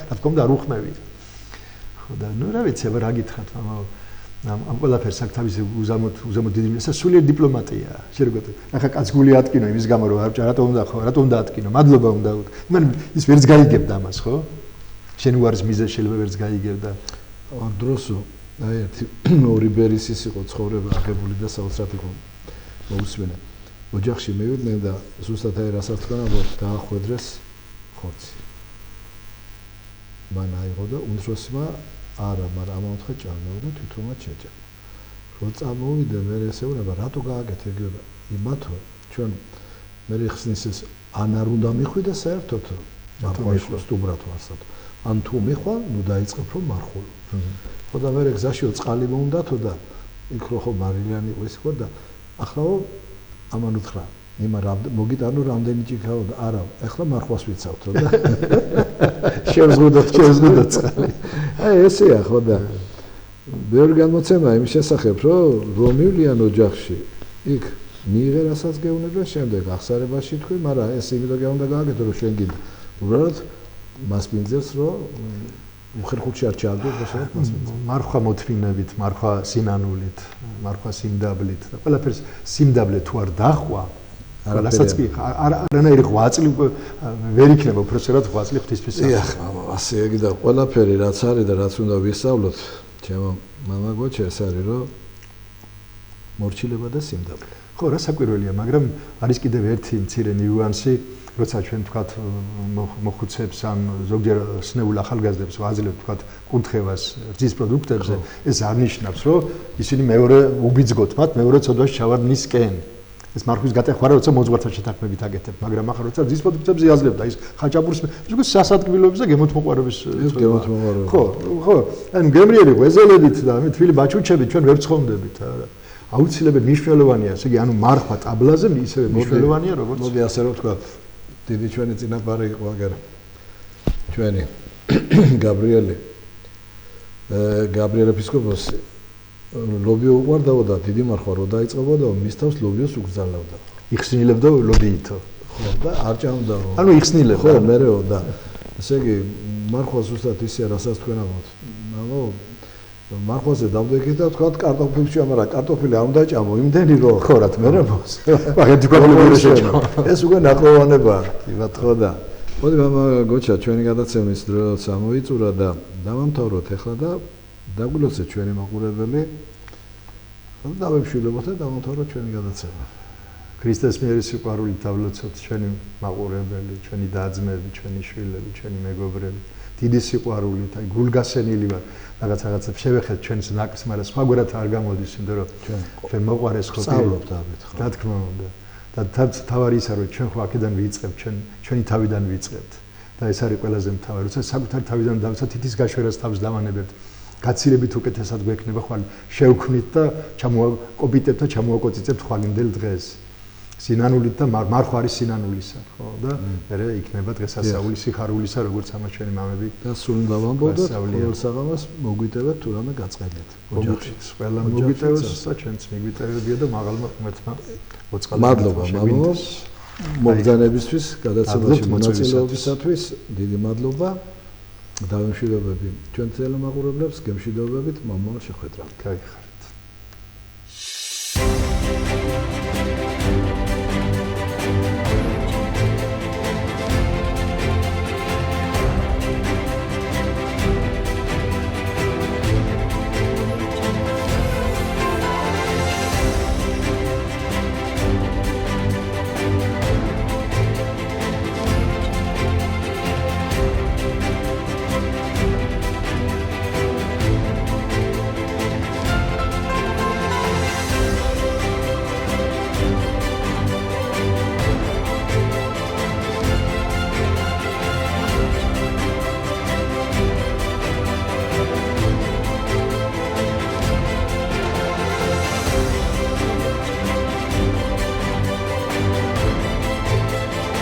რა თქმა უნდა არ უხმევი. ხო და ნუ რა ვიცი, რა გითხრათ, მამაო, ამ ყველაფერს აქ თავისი უზამოდ დიდი ეს სულიერ დიპლომატია. შეიძლება ახლა კაც გული ატკინო იმის გამო რომ რატო უნდა ხო, რატო უნდა ატკინო, მადლობა უნდა უთქო. იმან ის ვერც გაიგებდა ამას, ხო? შენ უარის მიზეზი შეიძლება ვერც გაიგებდა. ამ დროსო აი ერთი ორი ბერისის იყო ცხოვრება აღებული და საოცრად იყო მოусმენა. ოჯახში მივიდნენ და ზუსტად აი რასაც თქვა, დაახვედრეს ხორცი. მან აიღო და უმცროსმა არა, მაგრამ ამაოთხე ჭამეო და თვითონაც შეჭამა. რო წამოვიდა მე ესეუნება, რატო გააკეთე გიოდა? იმათო ჩვენ მე ხსნის ეს ან არ უნდა მიხვიდე საერთოდ მარხვაშოს უბრალოდ ვასად. ან თუ მიხვალ, ნუ დაიწყებ რომ მარხულო. ხო და მე გზაშიო წყალი მომდათო და იქ რო ხო მარილიანი იყო ის ხო და ახლა ამან უთხრა იმა მოგიტანო რამდენი ჭიქაო და არა ეხლა მარხვას ვიცავთ რა და შევზღუდოთ წყალი. აი ესეა ხო და ბევრი განმოცემა იმის შესახებ რომ მივლიან ოჯახში იქ მიიღე რასაც გეუბნება შემდეგ ახსარებაში თქვი, მაგრამ ეს იმიტომ გეუნდა გააკეთო რომ შენ გინდა უბრალოდ მასპინძელს რომ უხერხულში არ ჩააგდო შესაძლოა მასპინძელს. მარხვა მოთმინებით, მარხვა სინანულით, მარხვა სიმდაბლით და ყველაფერს სიმდაბლე თუ არ დახვა, ყველასაც კი არანაირი ღვაწლი ვერ იქნება უბრალოდ ღვაწლი ღვთისმის სახით. ასე იგი და ყველაფერი რაც არის და რაც უნდა ვისწავლოთ, ჩემო მამა გოჩა ეს არის რომ მორჩილება და სიმდაბლე. ხო, რა საკვირველია, მაგრამ არის კიდევ ერთი მცირე ნიუანსი, როცა ჩვენ თქვათ მოხუცებს ან ზოგჯერ სნეულ ახალგაზრდებს ვაძლევთ თქვათ კურთხევას რძის პროდუქტებზე, ეს არ ნიშნავს, რომ ისინი მეორე უბიძგოთ მათ, მეორე ცოდვაში ჩავარდნისკენ. ეს მარხვის გატეხვა როცა მოძღვართან შეთანხმებით აკეთებ, მაგრამ ახლა როცა რძის პროდუქტებზე იაზლებდა ის ხაჭაპურის ის სასადგმილოების და გემოთმოყვარეობის ხო, ანუ გემრიელი ღვეზელებით და თბილი ბაჩუჩებით ჩვენ ვერ ცხონდებით არა. აუცილებლად მნიშვნელოვანია, ესე იგი, ანუ მარხვა ტაბლაზე ისევე მნიშვნელოვანია, როგორც მოდი ასე რომ ვთქვა, დიდი ჩვენი წინაპარი იყო აგერ ჩვენი გაბრიელ ეპისკოპოსი ლობიო უყარდაოდა დიდი მარხვა რო დაიწყებოდა, მის თავს ლობიოს უგზავნებდა. იხსნილებდა ლობიითო. ხო, და არ ჭამდა. ანუ იხსნილებდა. ხო, მერეო და ესე იგი მარხვა ზუსტად ისეა, რასაც თქვენ ამბობთ. ანუ მარხვაზე დავდექით და თქვა კარტოფილს ჩამარა, კარტოფილი არ უნდა ჭამო, იმდენი რო ხო რა თქმა უნდა. მაგეთი კარტოფილი შეჭამო. ეს უკვე ნაკლოვანებაა. ხო და მოდი მამა გოჩა ჩვენი გადაცემის დროც ამოიწურა და დავამთავროთ ახლა და დაგვილოცეთ ჩვენი მაყურებელი. და დავემშვიდობოთ და დავამთავროთ ჩვენი გადაცემა. ქრისტეს მიერ სიყვარული დავლოცოთ ჩვენი მაყურებელი, ჩვენი და-ძმები, ჩვენი შვილები, ჩვენი მეგობრები. დიდი სიყვარულით, აი გულგასენილი ვარ. რაღაცებს შევეხეთ ჩვენს ნაკს, მაგრამ სხვაგვარად არ გამოდის, იმიტომ რომ ჩვენ მოყვარეს ხო სწავლობთ ამით, ხო. რა თქმა უნდა. და თავარი ისა რომ ჩვენ ხო აქედან ვიწყებთ, ჩვენი თავიდან ვიწყებთ. და ეს არის ყველაზე მთავარი. როცა საკუთარი თავიდან დავიცავთ, თითის გაშვერას თავს დავანებებთ. გაცილებით უკეთესად გვექნება ხვალ შევქმნით და ჩამოვაკოპიტებთ და ჩამოვაკოწიწებთ ხვალინდელ დღეს. სინანულით და მარხვა არის სინანულისა, ხო და მე იქნება დღესასწაული სიხარულისა, როგორც ამას ჩვენი მამები და სულ დავამბობთ, ყოველ საღამოს მოგვიტევეთ თუ რამე გაწყენეთ. ოჯახშიც ყველა მოგვიტევს და ჩვენც მიგვიტევებია და მაღალმა ღმერთმა მოწყალება. მადლობა მამო. მოგზანებისთვის, გადაცემაში მონაწილეობისათვის დიდი მადლობა. დავემშვიდობები ჩვენ თელემაყურებლებს, გემშვიდობებით მამოა შეხვედრა. კაი ხარ.